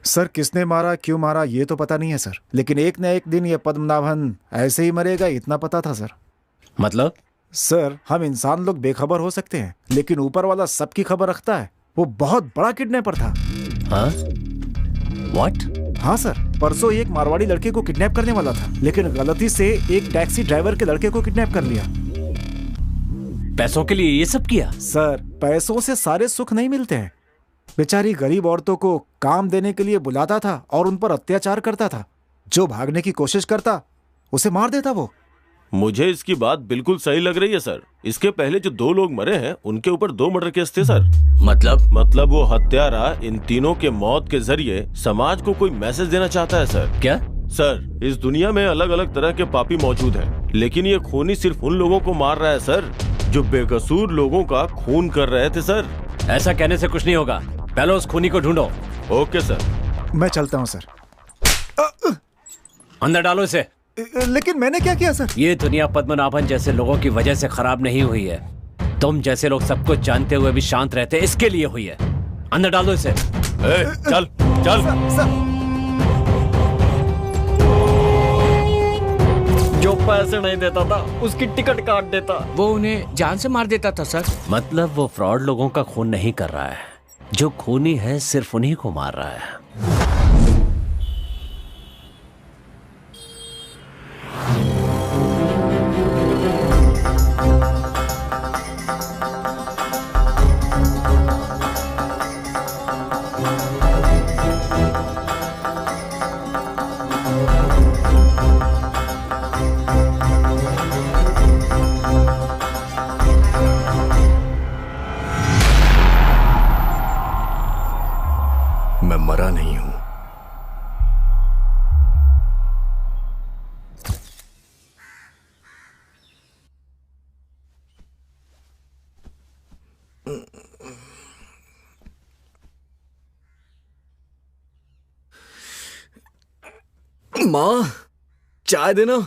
सर, किसने मारा, क्यों मारा, ये तो पता नहीं है सर, लेकिन एक न एक दिन ये पद्मनाभन ऐसे ही मरेगा, इतना पता था सर। मतलब? सर, हम इंसान लोग बेखबर हो सकते हैं, लेकिन ऊपर वाला सबकी खबर रखता है। वो बहुत बड़ा किडनैपर था। हाँ? What? हाँ सर, परसों एक मारवाड़ी लड़के को किडनैप करने वाला था, लेकिन गलती से एक टैक्सी ड्राइवर के लड़के को किडनैप कर लिया। पैसों के लिए ये सब किया? सर, पैसों से सारे सुख नहीं मिलते हैं। बेचारी गरीब औरतों को काम देने के लिए बुलाता था और उन पर अत्याचार करता था। जो भागने की कोशिश करता उसे मार देता वो। मुझे इसकी बात बिल्कुल सही लग रही है सर। इसके पहले जो 2 लोग मरे हैं उनके ऊपर 2 मर्डर केस थे सर। मतलब वो हत्यारा इन तीनों के मौत के जरिए समाज को कोई मैसेज देना चाहता है सर। क्या? सर, इस दुनिया में अलग अलग तरह के पापी मौजूद हैं, लेकिन ये खूनी सिर्फ उन लोगों को मार रहा है सर जो बेकसूर लोगों का खून कर रहे थे सर। ऐसा कहने से कुछ नहीं होगा, पहले उस खूनी को ढूंढो। Okay sir. मैं चलता हूँ सर। अंदर डालो इसे। लेकिन मैंने क्या किया सर? ये दुनिया पद्मनाभन जैसे लोगों की वजह से खराब नहीं हुई है। तुम जैसे लोग सब कुछ जानते हुए भी शांत रहते इसके लिए हुई है। अंदर डाल दो इसे। चल चल। जो पैसे नहीं देता था उसकी टिकट काट देता। वो उन्हें जान से मार देता था सर। मतलब वो फ्रॉड लोगों का खून नहीं कर रहा है, जो खूनी है सिर्फ उन्हीं को मार रहा है। मैं मरा नहीं हूं। मां, चाय देना।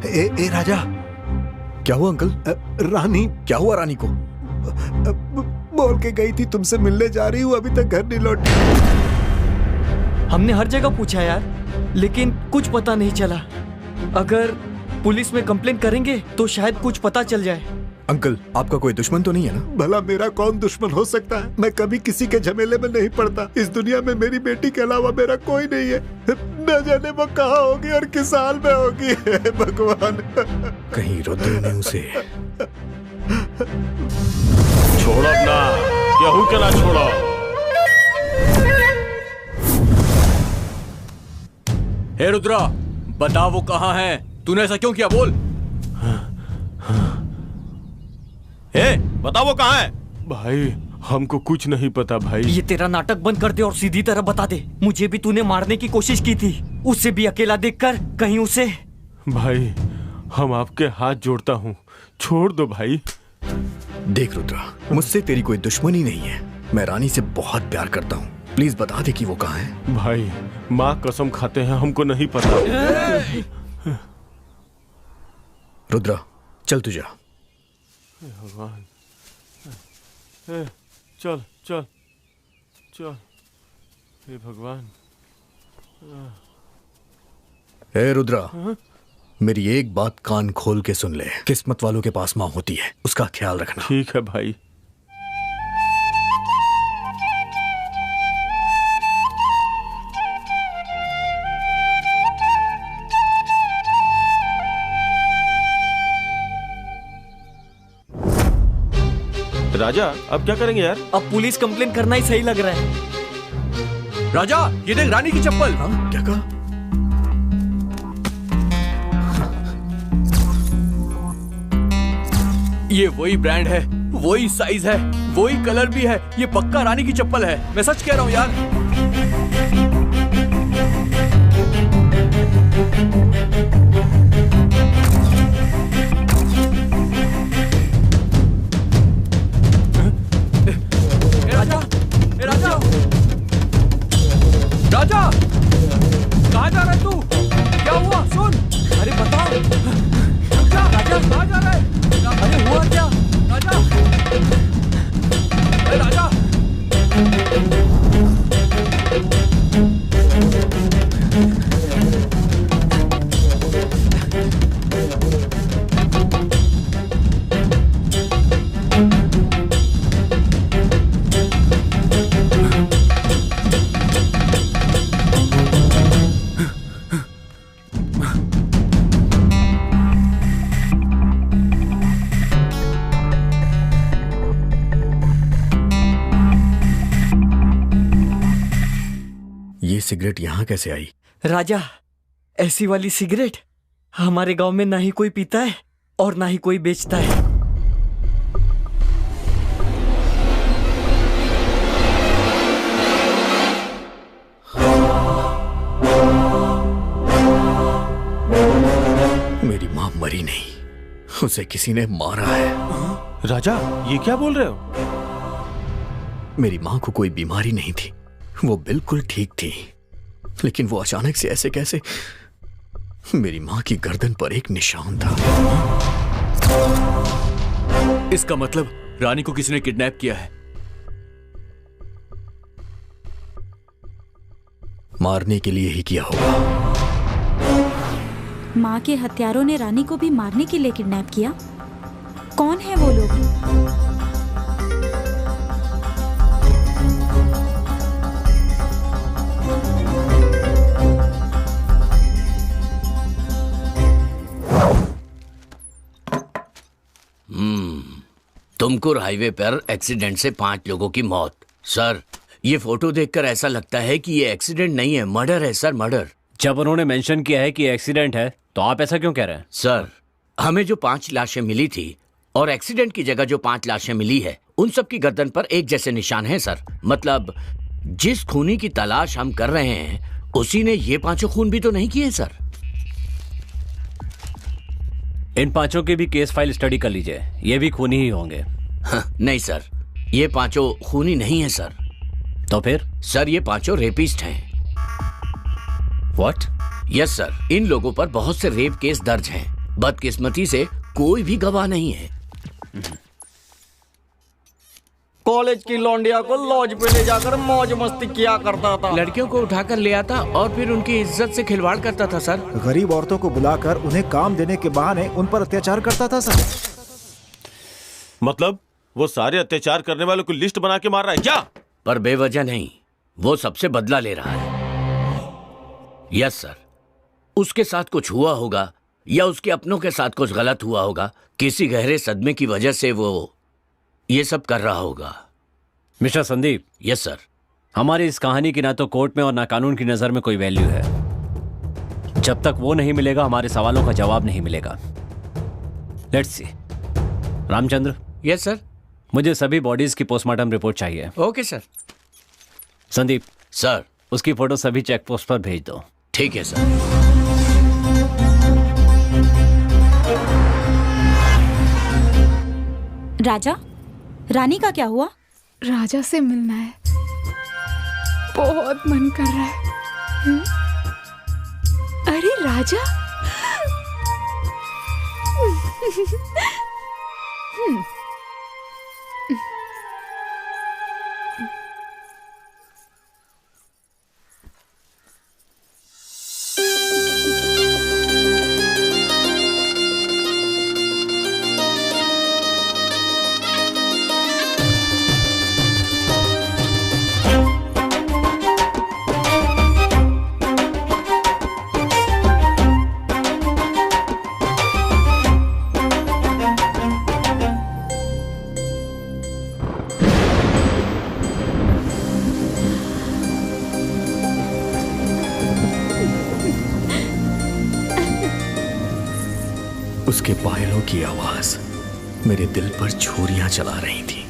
ए राजा। क्या हुआ अंकल? रानी। क्या हुआ रानी को? बोल के गई थी तुमसे मिलने जा रही हूँ, अभी तक घर नहीं लौटी। हमने हर जगह पूछा यार, लेकिन कुछ पता नहीं चला। अगर पुलिस में कंप्लेंट करेंगे तो शायद कुछ पता चल जाए। अंकल, आपका कोई दुश्मन तो नहीं है ना? भला मेरा कौन दुश्मन हो सकता है? मैं कभी किसी के झमेले में नहीं पड़ता। इस दुनिया में मेरी बेटी के अलावा मेरा कोई नहीं है। न जाने वो कहाँ होगी और किस हाल में होगी। भगवान। कहीं रुद्र ने उसे छोड़ो अपना, केहू के ना छोड़ो। हे रुद्रा, बता वो कहाँ है? तूने ऐसा क्यों किया? बोल। बता वो कहाँ है? भाई हमको कुछ नहीं पता भाई। ये तेरा नाटक बंद कर दे और सीधी तरह बता दे। मुझे भी तूने मारने की कोशिश की थी, उसे भी अकेला देखकर कहीं उसे। भाई हम आपके हाथ जोड़ता हूँ, छोड़ दो भाई। देख रुद्रा, मुझसे तेरी कोई दुश्मनी नहीं है। मैं रानी से बहुत प्यार करता हूँ। प्लीज बता दे कि वो कहाँ है। भाई माँ कसम खाते हैं, हमको नहीं पता। रुद्रा चल तू जा। भगवान, चल चल चल। हे भगवान। हे रुद्रा, मेरी एक बात कान खोल के सुन ले। किस्मत वालों के पास माँ होती है, उसका ख्याल रखना। ठीक है भाई। राजा अब क्या करेंगे यार? अब पुलिस कंप्लेंट करना ही सही लग रहा है। राजा, ये देख रानी की चप्पल। हाँ, क्या कहा? ये वही ब्रांड है, वही साइज है, वही कलर भी है। ये पक्का रानी की चप्पल है, मैं सच कह रहा हूँ यार। राजा, कहाँ जा रहा है तू? क्या हुआ? सुन। अरे बताओ। रुक जा। राजा कहाँ जा रहा है? अरे हुआ क्या? राजा, अरे राजा। सिगरेट यहाँ कैसे आई? राजा, ऐसी वाली सिगरेट हमारे गांव में ना ही कोई पीता है और ना ही कोई बेचता है। बीमारी नहीं, उसे किसी ने मारा है। राजा, ये क्या बोल रहे हो? मेरी माँ को कोई बीमारी नहीं थी, वो बिल्कुल ठीक थी, लेकिन वो अचानक से ऐसे कैसे? मेरी माँ की गर्दन पर एक निशान था। इसका मतलब रानी को किसी ने किडनैप किया है। मारने के लिए ही किया होगा। माँ के हत्यारों ने रानी को भी मारने के लिए किडनैप किया? कौन है वो लोग? तुमकुर हाईवे पर एक्सीडेंट से 5 लोगों की मौत। सर, ये फोटो देखकर ऐसा लगता है कि ये एक्सीडेंट नहीं है, मर्डर है सर, मर्डर। जब उन्होंने मेंशन किया है कि एक्सीडेंट है, तो आप ऐसा क्यों कह रहे हैं? सर, हमें जो 5 लाशें मिली थी और एक्सीडेंट की जगह जो 5 लाशें मिली है, उन सब की गर्दन पर एक जैसे निशान हैं सर। मतलब जिस खूनी की तलाश हम कर रहे हैं, उसी ने ये 5 खून भी तो नहीं किए सर। इन 5 की भी केस फाइल स्टडी कर लीजिए, ये भी खूनी ही होंगे। नहीं सर, ये 5 खूनी नहीं है सर। तो फिर? सर, ये 5 रेपिस्ट हैं। व्हाट? यस सर, इन लोगों पर बहुत से रेप केस दर्ज हैं। बदकिस्मती से कोई भी गवाह नहीं है। कॉलेज की लौंडिया को लॉज पे ले जाकर मौज मस्ती किया करता था। लड़कियों को उठाकर ले आता और फिर उनकी इज्जत से खिलवाड़ करता था सर। गरीब औरतों को बुलाकर उन्हें काम देने के बहाने उन पर अत्याचार करता था सर। मतलब वो सारे अत्याचार करने वालों की लिस्ट बना के मार रहा है क्या? पर बेवजह नहीं, वो सबसे बदला ले रहा है। यस सर, उसके साथ कुछ हुआ होगा या उसके अपनों के साथ कुछ गलत हुआ होगा। किसी गहरे सदमे की वजह से वो ये सब कर रहा होगा। मिस्टर संदीप। Yes sir. हमारी इस कहानी की ना तो कोर्ट में और ना कानून की नजर में कोई वैल्यू है। जब तक वो नहीं मिलेगा, हमारे सवालों का जवाब नहीं मिलेगा। Let's see. Ramchandra. Yes sir. मुझे सभी बॉडीज की पोस्टमार्टम रिपोर्ट चाहिए। Okay sir. संदीप। सर। उसकी फोटो सभी चेक पोस्ट पर भेज दो। ठीक है सर। राजा, रानी का क्या हुआ? राजा से मिलना है, बहुत मन कर रहा है। अरे राजा। उसके पायलों की आवाज मेरे दिल पर छुरियां चला रही थी।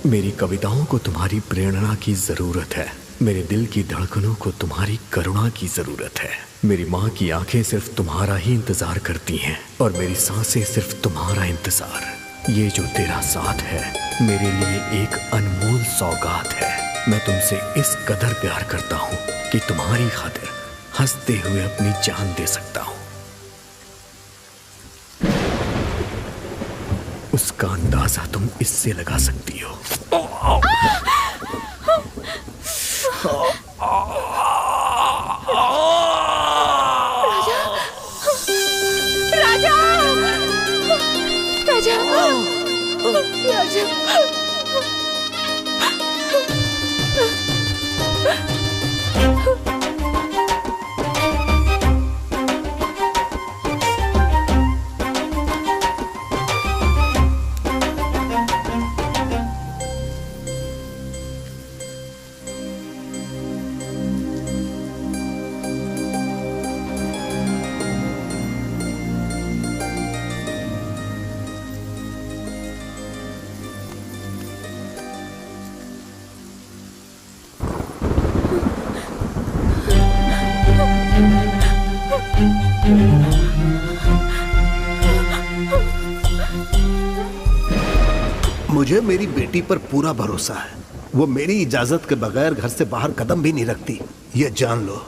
मेरी कविताओं को तुम्हारी प्रेरणा की जरूरत है। मेरे दिल की धड़कनों को तुम्हारी करुणा की जरूरत है। मेरी माँ की आंखें सिर्फ तुम्हारा ही इंतजार करती हैं और मेरी सांसें सिर्फ तुम्हारा इंतजार। ये जो तेरा साथ है मेरे लिए एक अनमोल सौगात है। मैं तुमसे इस कदर प्यार करता हूँ कि तुम्हारी खातिर हंसते हुए अपनी जान दे सकता हूँ। उसका अंदाजा तुम इससे लगा सकती हो। राजा, राजा, राजा, मुझे मेरी बेटी पर पूरा भरोसा है। वो मेरी इजाजत के बगैर घर से बाहर कदम भी नहीं रखती, ये जान लो।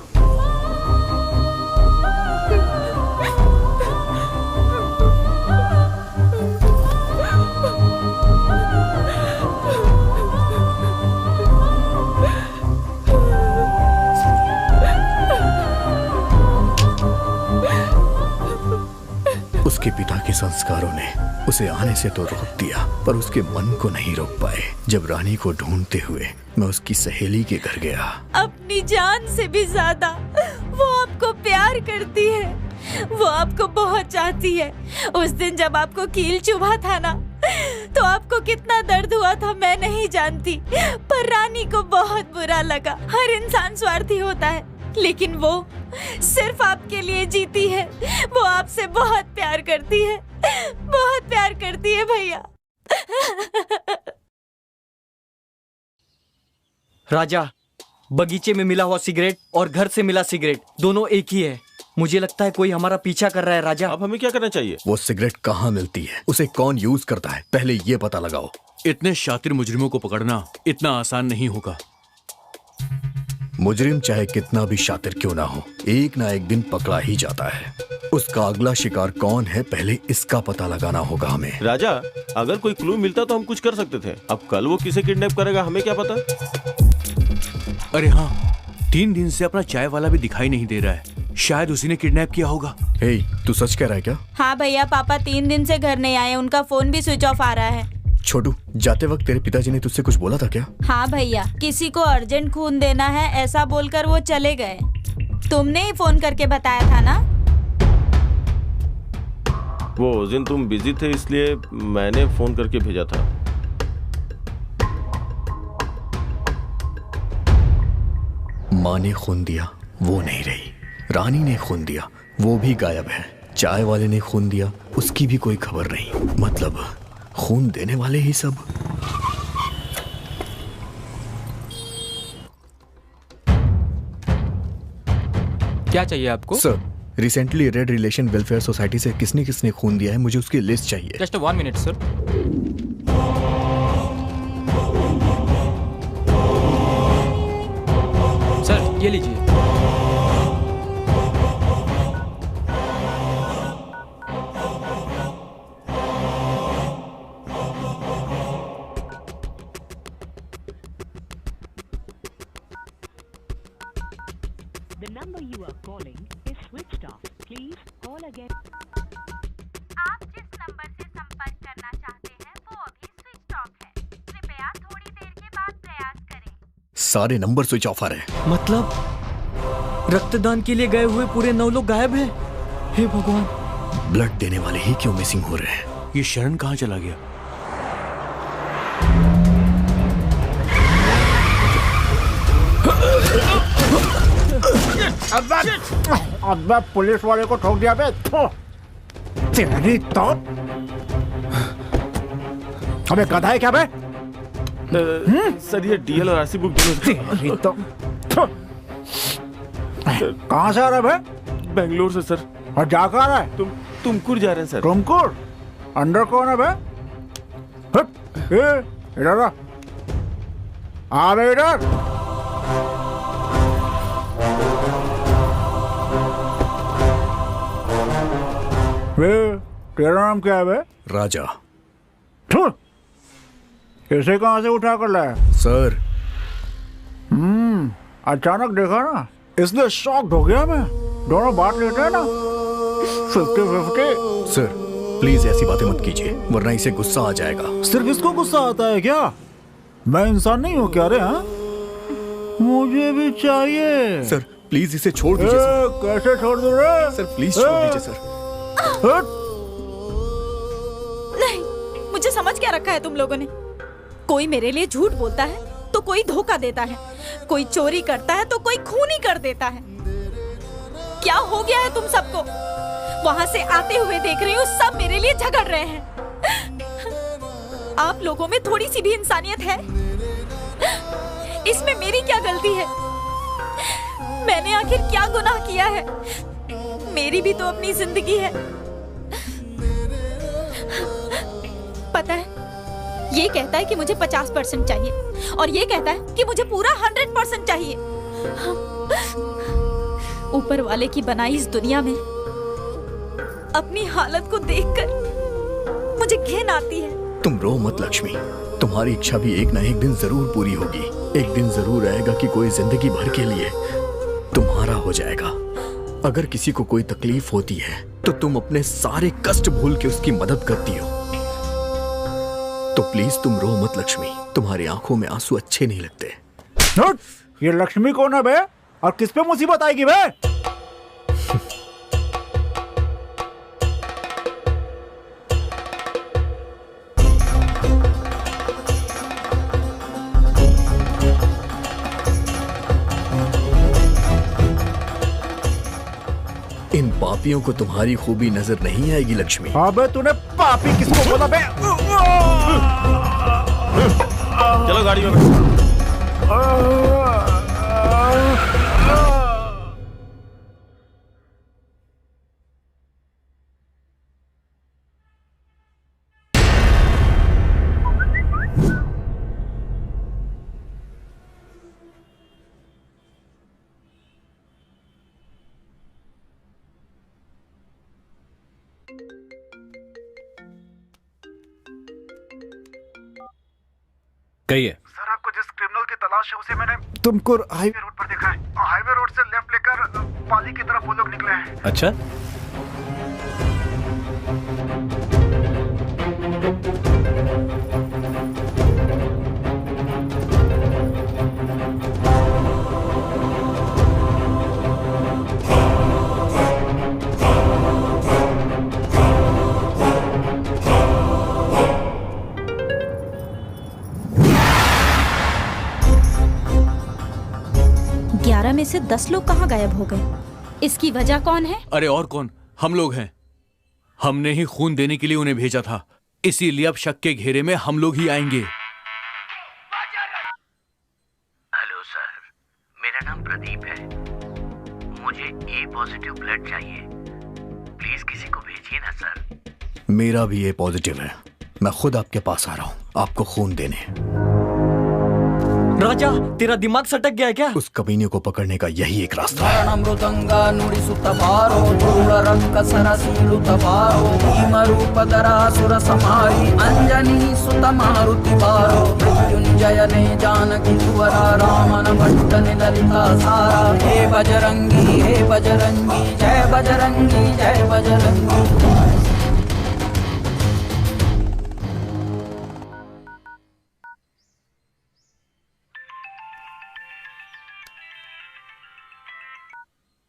उसके पिता के संस्कारों ने उसे आने से तो रोक दिया, पर उसके मन को नहीं रोक पाए। जब रानी को ढूंढते हुए मैं उसकी सहेली के घर गया। अपनी जान से भी ज्यादा वो आपको प्यार करती है, वो आपको बहुत चाहती है। उस दिन जब आपको कील चुभा था ना, तो आपको कितना दर्द हुआ था मैं नहीं जानती, पर रानी को बहुत बुरा लगा। हर इंसान स्वार्थी होता है, लेकिन वो सिर्फ आपके लिए जीती है। वो आपसे बहुत प्यार करती है, बहुत प्यार करती है भैया। राजा, बगीचे में मिला हुआ सिगरेट और घर से मिला सिगरेट दोनों एक ही है। मुझे लगता है कोई हमारा पीछा कर रहा है। राजा, अब हमें क्या करना चाहिए? वो सिगरेट कहाँ मिलती है, उसे कौन यूज करता है, पहले ये पता लगाओ। इतने शातिर मुजरिमों को पकड़ना इतना आसान नहीं होगा। मुजरिम चाहे कितना भी शातिर क्यों ना हो, एक ना एक दिन पकड़ा ही जाता है। उसका अगला शिकार कौन है, पहले इसका पता लगाना होगा हमें। राजा, अगर कोई क्लू मिलता तो हम कुछ कर सकते थे। अब कल वो किसे किडनैप करेगा हमें क्या पता। अरे हाँ, 3 दिन से अपना चाय वाला भी दिखाई नहीं दे रहा है। शायद उसी ने किडनैप किया होगा। हे, तू सच कह रहा है क्या? हाँ भैया, पापा 3 दिन से घर नहीं आए, उनका फोन भी स्विच ऑफ आ रहा है। छोटू, जाते वक्त तेरे पिताजी ने तुझसे कुछ बोला था क्या? हाँ भैया, किसी को अर्जेंट खून देना है ऐसा बोलकर वो चले गए। तुमने ही फोन करके बताया था ना? वो उस दिन तुम बिजी थे इसलिए मैंने फोन करके भेजा था। माँ ने खून दिया, वो नहीं रही। रानी ने खून दिया, वो भी गायब है। चाय वाले ने खून दिया, उसकी भी कोई खबर नहीं। मतलब खून देने वाले ही सब। क्या चाहिए आपको? Sir, recently red relation welfare society से किसने किसने खून दिया है, मुझे उसकी लिस्ट चाहिए। Just 1 minute sir. सर ये लीजिए। आप जिस नंबर से संपर्क करना चाहते हैं वो अभी स्विच ऑफ है। कृपया थोड़ी देर के बाद प्रयास करें। सारे नंबर स्विच ऑफ आ रहे हैं। मतलब रक्तदान के लिए गए हुए पूरे 9 लोग गायब हैं। हे भगवान, ब्लड देने वाले ही क्यों मिसिंग हो रहे हैं? ये शरण कहाँ चला गया? अबे पुलिस वाले को ठोक दिया बे। तेरी तो हमें गधा है क्या बे? सर ये डीएल और आरसी बुक तेरी तो कहाँ से आ रहा है बे? बेंगलोर से सर। और जा कहाँ रहा है? तुमकुर जा रहे हैं सर। तुमकुर? अंदर कौन है बे? इधर आ बे, इधर। तेरा नाम क्या है बे? राजा। इसे कहाँ से उठा कर लाया? सर। अचानक देखा ना, इसलिए शॉक्ड हो गया मैं। दोनों बात लेते हैं ना 50-50। सर प्लीज ऐसी बातें मत कीजिए, वरना इसे गुस्सा आ जाएगा। सिर्फ इसको गुस्सा आता है क्या? मैं इंसान नहीं हूँ क्या रे? हाँ, मुझे भी चाहिए। सर प्लीज इसे छोड़ दीजिए। कैसे छोड़ दूँ रे? सर प्लीज छोड़ दीजिए सर। नहीं, मुझे समझ क्या रखा है तुम लोगों ने? कोई मेरे लिए झूठ बोलता है तो कोई धोखा देता है, कोई चोरी करता है तो कोई खून ही कर देता है। क्या हो गया है तुम सबको? वहां से आते हुए देख रही हूँ सब मेरे लिए झगड़ रहे हैं। आप लोगों में थोड़ी सी भी इंसानियत है? इसमें मेरी क्या गलती है? मैंने आखिर क्या गुनाह किया है मेरी भी तो अपनी जिंदगी है। पता है, ये कहता है कि मुझे 50% चाहिए और ये कहता है कि मुझे पूरा 100% चाहिए। ऊपर वाले की बनाई इस दुनिया में अपनी हालत को देखकर मुझे घिन आती है। तुम रो मत लक्ष्मी, तुम्हारी इच्छा भी एक ना एक दिन जरूर पूरी होगी। एक दिन जरूर आएगा कि कोई जिंदगी भर के लिए तुम्हारा हो जाएगा। अगर किसी को कोई तकलीफ होती है तो तुम अपने सारे कष्ट भूल के उसकी मदद करती हो। तो प्लीज तुम रो मत लक्ष्मी, तुम्हारी आंखों में आंसू अच्छे नहीं लगते। ये लक्ष्मी कौन है बे? और किस पे मुसीबत आएगी बे? इन पापियों को तुम्हारी खूबी नजर नहीं आएगी लक्ष्मी। हाँ बे, तूने पापी किसको बोला बे? चलो गाड़ी में बैठो। कहिए। सर, आपको जिस क्रिमिनल की तलाश है उसे मैंने तुमको हाईवे रोड पर देखा है। हाईवे रोड से लेफ्ट लेकर पाली की तरफ वो लोग निकले हैं। अच्छा, में से 10 लोग कहाँ गायब हो गए? इसकी वजह कौन है? अरे और कौन, हम लोग हैं। हमने ही खून देने के लिए उन्हें भेजा था, इसीलिए अब शक के घेरे में हम लोग ही आएंगे। हेलो सर, मेरा नाम प्रदीप है। मुझे ए पॉजिटिव ब्लड चाहिए, प्लीज किसी को भेजिए ना सर। मेरा भी ए पॉजिटिव है, मैं खुद आपके पास आ रहा हूँ आपको खून देने। राजा, तेरा दिमाग सटक गया है क्या? उस कमीने को पकड़ने का यही एक रास्ता है। मृदंगा नुड़ी सुतबारो धूल रंग सरसीलु तबारो भीम रूप धरा सुर समारी अंजनी सुत मारुति बारो मृत्युंजय ने जानकी तुवरा रामन भट्ट ने ललिता सारा। हे बजरंगी जय बजरंगी जय बजरंगी।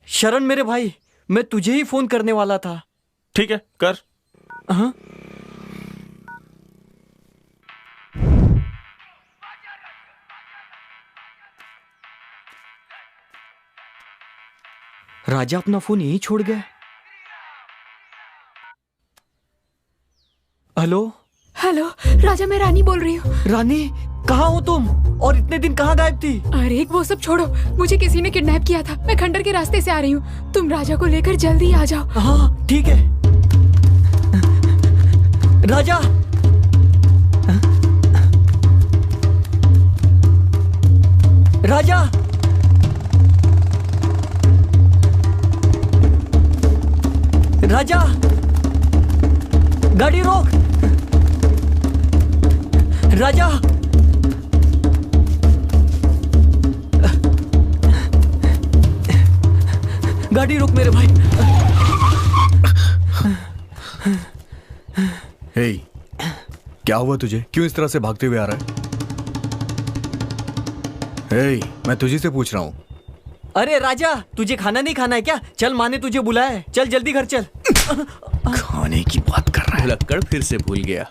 शरण मेरे भाई, मैं तुझे ही फोन करने वाला था। ठीक है, कर। हाँ? राजा अपना फोन यहीं छोड़ गए। हेलो राजा, मैं रानी बोल रही हूँ। रानी, कहाँ हो तुम और इतने दिन कहाँ गायब थी? अरे वो सब छोड़ो, मुझे किसी ने किडनैप किया था। मैं खंडर के रास्ते से आ रही हूँ, तुम राजा को लेकर जल्दी आ जाओ। हाँ ठीक है। राजा, राजा, राजा, गाड़ी रोक। राजा, गाड़ी रोक मेरे भाई। हे, क्या हुआ तुझे? क्यों इस तरह से भागते हुए आ रहा है? हे, मैं तुझे से पूछ रहा हूँ। अरे राजा, तुझे खाना नहीं खाना है क्या? चल, माँ ने तुझे बुलाया है, चल जल्दी घर चल। खाने की बात कर रहा है। लक्कड़ फिर से भूल गया।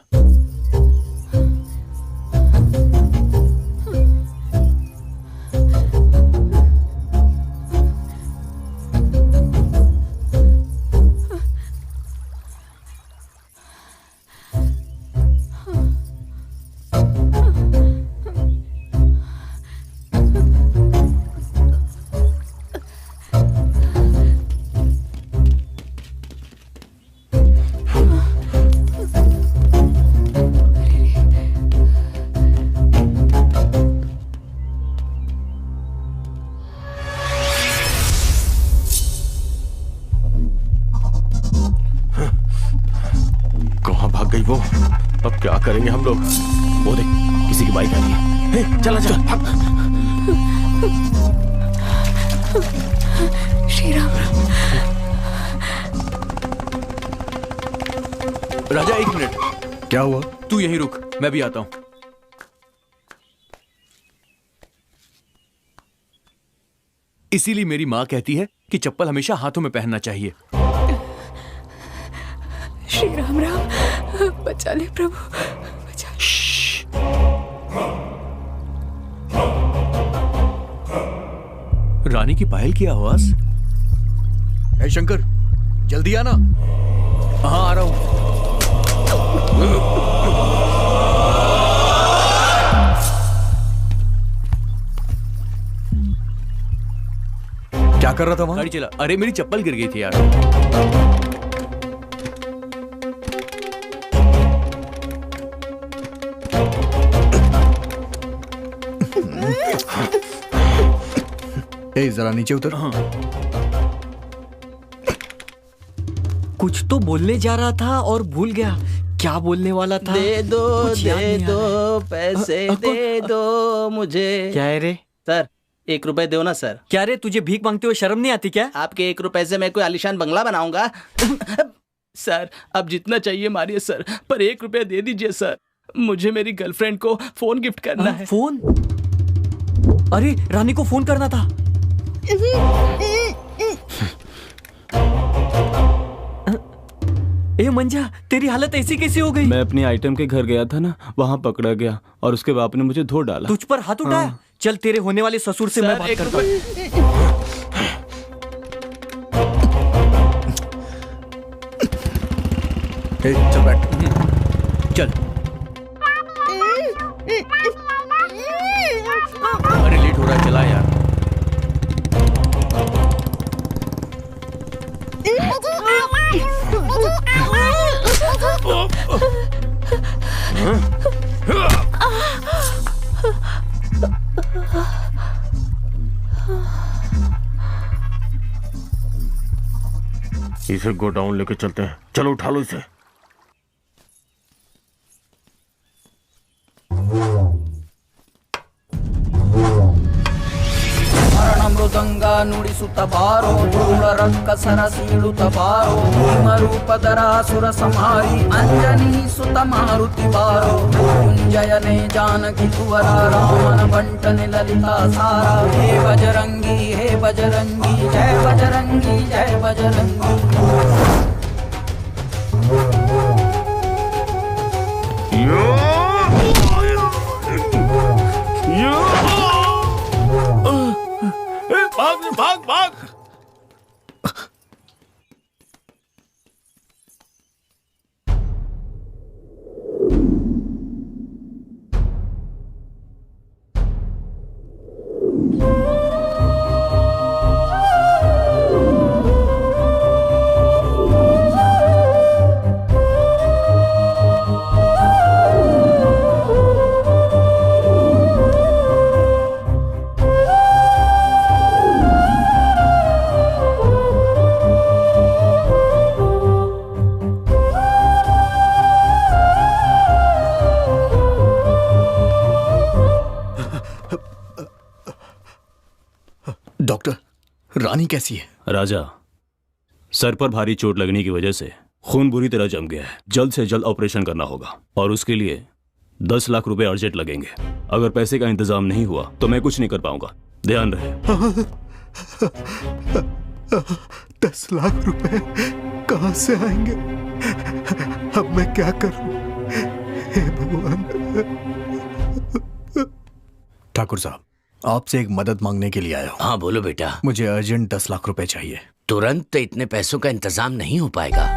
करेंगे हम लोग। वो देख, किसी की बाइक आ रही है। हे, चला चल, भाग। श्री राम। राजा एक मिनट। क्या हुआ? तू यहीं रुक, मैं भी आता हूं। इसीलिए मेरी माँ कहती है कि चप्पल हमेशा हाथों में पहनना चाहिए। श्री राम राम, बचा ले प्रभु, बचा ले। रानी की पायल की आवाज। ए शंकर, जल्दी आना। हाँ आ रहा हूं। क्या कर रहा था वहां? गाड़ी चला। अरे मेरी चप्पल गिर गई थी यार। ए जरा नीचे उतर। हाँ। कुछ तो बोलने जा रहा था और भूल गया। क्या बोलने वाला था? दे दो पैसे दे दो मुझे। क्या है रे? सर 1 रुपए दो ना सर। क्या रे, तुझे भीख मांगते हुए शर्म नहीं आती क्या? आपके 1 रुपए से मैं कोई आलीशान बंगला बनाऊंगा? सर अब जितना चाहिए मारिए सर, पर 1 रुपया दे दीजिए सर। मुझे मेरी गर्लफ्रेंड को फोन गिफ्ट करना है। फोन? अरे रानी को फोन करना था। ए मंजा, तेरी हालत ऐसी कैसी हो गई? मैं अपनी आइटम के घर गया था ना, वहाँ पकड़ा गया और उसके बाप ने मुझे धो डाला। तुझ पर हाथ उठाया? चल तेरे होने वाले ससुर से मैं बात करता हूँ। चल बैठ। चल। अरे लेट हो रहा है, चला यार। इसे गोडाउन लेके चलते हैं। चलो उठा लो इसे। मृदंगा नुडिसुत बारो धूल रक्कसर सीळुत बारो भीमरूपधरासुर संहारी अंजनी सुत मारुति बारो मृत्युंजयने जानकी कुवरा रामन बंटन ललिता सारा। हे बजरंगी जय बजरंगी जय बजरंगी। भाग भाग भाग। डॉक्टर, रानी कैसी है? राजा, सर पर भारी चोट लगने की वजह से खून बुरी तरह जम गया है। जल्द से जल्द ऑपरेशन करना होगा और उसके लिए 10 लाख रुपए अर्जेंट लगेंगे। अगर पैसे का इंतजाम नहीं हुआ तो मैं कुछ नहीं कर पाऊंगा। ध्यान रहे। 10 लाख रुपए कहां से आएंगे? अब मैं क्या करूं? हे भगवान। ठाकुर साहब, आपसे एक मदद मांगने के लिए आया हूं। हाँ बोलो बेटा। मुझे अर्जेंट 10 लाख रुपए चाहिए। तुरंत इतने पैसों का इंतजाम नहीं हो पाएगा।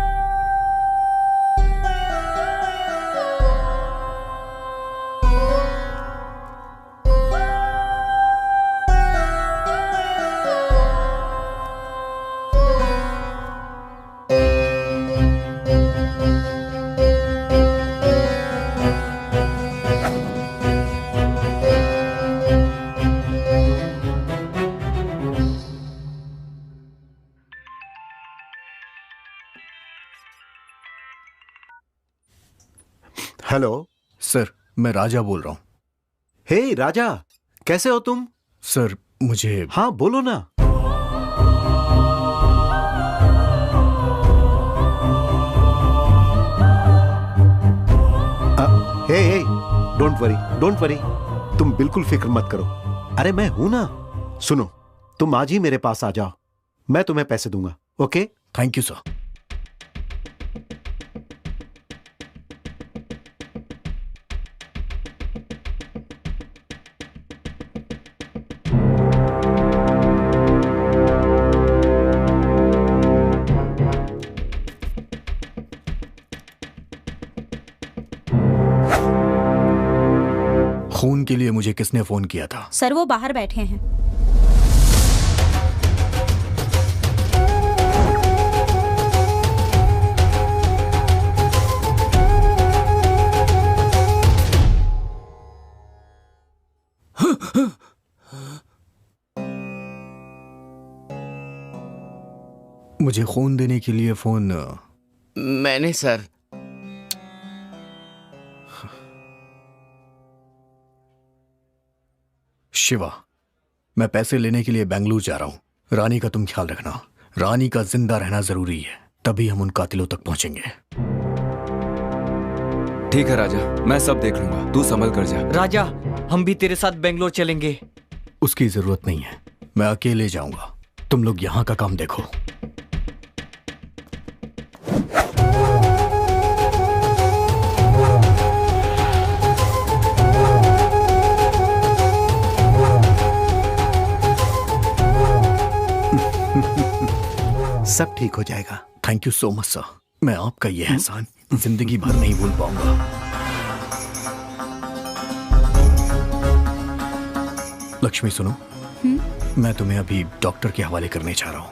हेलो सर, मैं राजा बोल रहा हूँ। हे राजा, कैसे हो तुम? सर, मुझे... हाँ, बोलो ना। हे, डोंट वरी, तुम बिल्कुल फिक्र मत करो। अरे मैं हूं ना। सुनो, तुम आज ही मेरे पास आ जाओ, मैं तुम्हें पैसे दूंगा। ओके? Thank you sir. खून के लिए मुझे किसने फोन किया था? सर, वो बाहर बैठे हैं। मुझे खून देने के लिए फोन... मैंने सर। शिवा, मैं पैसे लेने के लिए बेंगलुरु जा रहा हूं। रानी का तुम ख्याल रखना। रानी का जिंदा रहना जरूरी है, तभी हम उन कातिलों तक पहुंचेंगे। ठीक है राजा, मैं सब देख लूंगा, तू संभल कर जा। राजा, हम भी तेरे साथ बेंगलोर चलेंगे। उसकी जरूरत नहीं है, मैं अकेले जाऊंगा। तुम लोग यहाँ का काम देखो। सब ठीक हो जाएगा। Thank you so much sir. मैं आपका ये एहसान जिंदगी भर नहीं भूल पाऊंगा। लक्ष्मी सुनो, मैं तुम्हें अभी डॉक्टर के हवाले करने जा रहा हूं।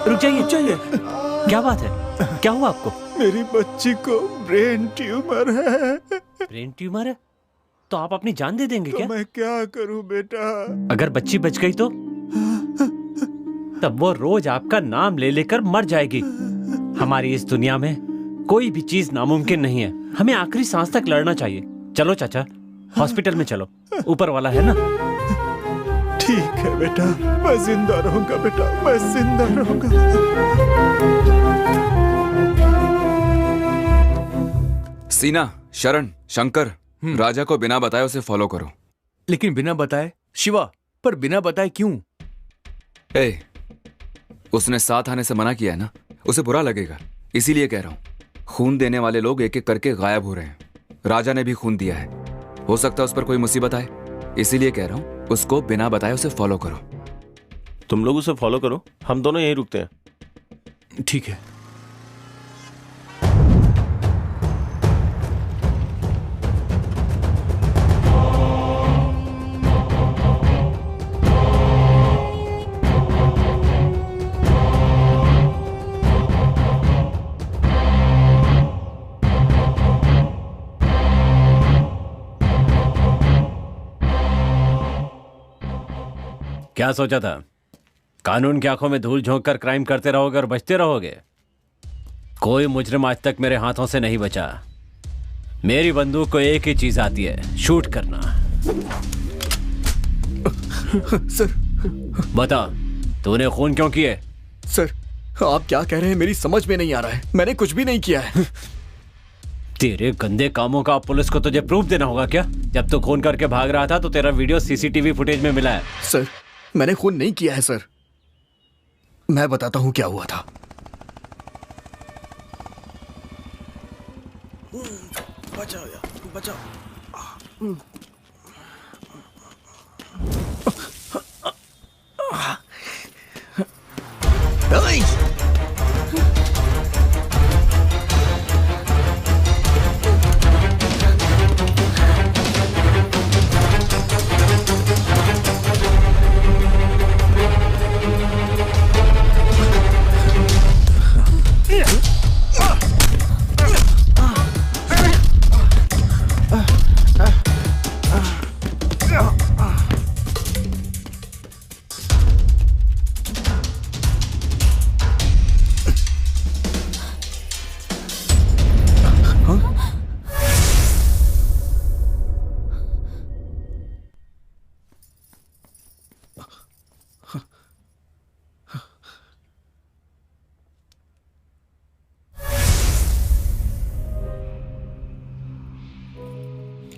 रुक जाइए, क्या बात है? क्या हुआ आपको? मेरी बच्ची को ब्रेन ट्यूमर है। ब्रेन ट्यूमर है? तो आप अपनी जान दे देंगे क्या? मैं क्या करूं बेटा? अगर बच्ची बच गई तो? तब वो रोज आपका नाम ले लेकर मर जाएगी। हमारी इस दुनिया में कोई भी चीज नामुमकिन नहीं है। हमें आखिरी सांस तक लड़ना चाहिए। चलो चाचा, हॉस्पिटल में चलो, ऊपर वाला है ना। ठीक है बेटा, मैं जिंदा रहूंगा बेटा, मैं जिंदा रहूंगा। सीना, शरण, शंकर, राजा को बिना बताए उसे फॉलो करो। लेकिन बिना बताए? शिवा, पर बिना बताए क्यों? ए, उसने साथ आने से मना किया है ना, उसे बुरा लगेगा, इसीलिए कह रहा हूं। खून देने वाले लोग एक एक करके गायब हो रहे हैं। राजा ने भी खून दिया है, हो सकता है उस पर कोई मुसीबत आए, इसीलिए कह रहा हूं उसको बिना बताए उसे फॉलो करो। तुम लोग उसे फॉलो करो, हम दोनों यहीं रुकते हैं। ठीक है। क्या सोचा था? कानून की आंखों में धूल झोंक कर क्राइम करते रहोगे और बचते रहोगे? कोई मुजरिम आज तक मेरे हाथों से नहीं बचा। मेरी बंदूक को एक ही चीज आती है, शूट करना। सर, बता, तूने खून क्यों किए? सर, आप क्या कह रहे हैं मेरी समझ में नहीं आ रहा है। मैंने कुछ भी नहीं किया है। तेरे गंदे कामों का पुलिस को तुझे प्रूफ देना होगा क्या? जब तू खून करके भाग रहा था तो तेरा वीडियो सीसीटीवी फुटेज में मिला है। सर, मैंने खून नहीं किया है सर। मैं बताता हूं क्या हुआ था। बचाओ यार, बचाओ।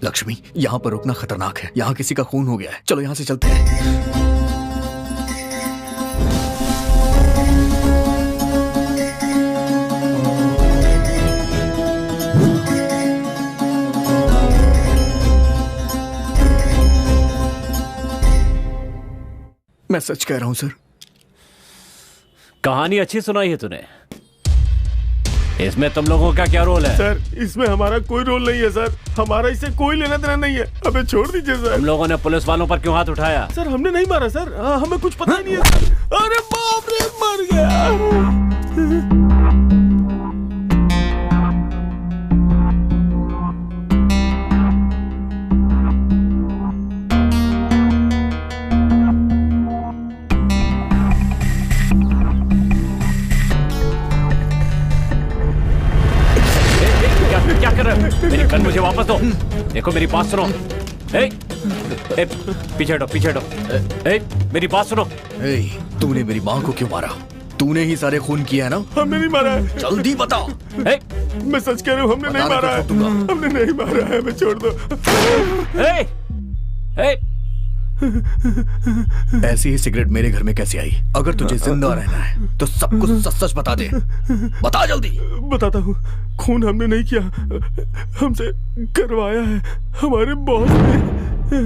लक्ष्मी, यहाँ पर रुकना खतरनाक है। यहाँ किसी का खून हो गया है। चलो यहाँ से चलते हैं। मैं सच कह रहा हूं सर। कहानी अच्छी सुनाई है तूने। इसमें तुम लोगों का क्या रोल है? सर, इसमें हमारा कोई रोल नहीं है सर। हमारा इससे कोई लेना देना नहीं है। हमें छोड़ दीजिए सर। तुम लोगों ने पुलिस वालों पर क्यों हाथ उठाया? सर, हमने नहीं मारा सर। हमें कुछ पता ही नहीं है। अरे बाप रे, मर गया। मेरी गन मुझे वापस दो। देखो मेरी बात सुनो। पीछे हटो, पीछे हटो। मेरी बात सुनो। तूने मेरी माँ को क्यों मारा? तूने ही सारे खून किया है ना? हमने नहीं मारा है। जल्दी बताओ। मैं सच कह रहा हूँ, हमने नहीं मारा है। हमने नहीं मारा है। मैं छोड़ दो। ऐसी ही सिगरेट मेरे घर में कैसे आई? अगर तुझे जिंदा रहना है तो सब कुछ सच सच बता दे। बता जल्दी। बताता हूँ। खून हमने नहीं किया, हमसे करवाया है हमारे बॉस ने।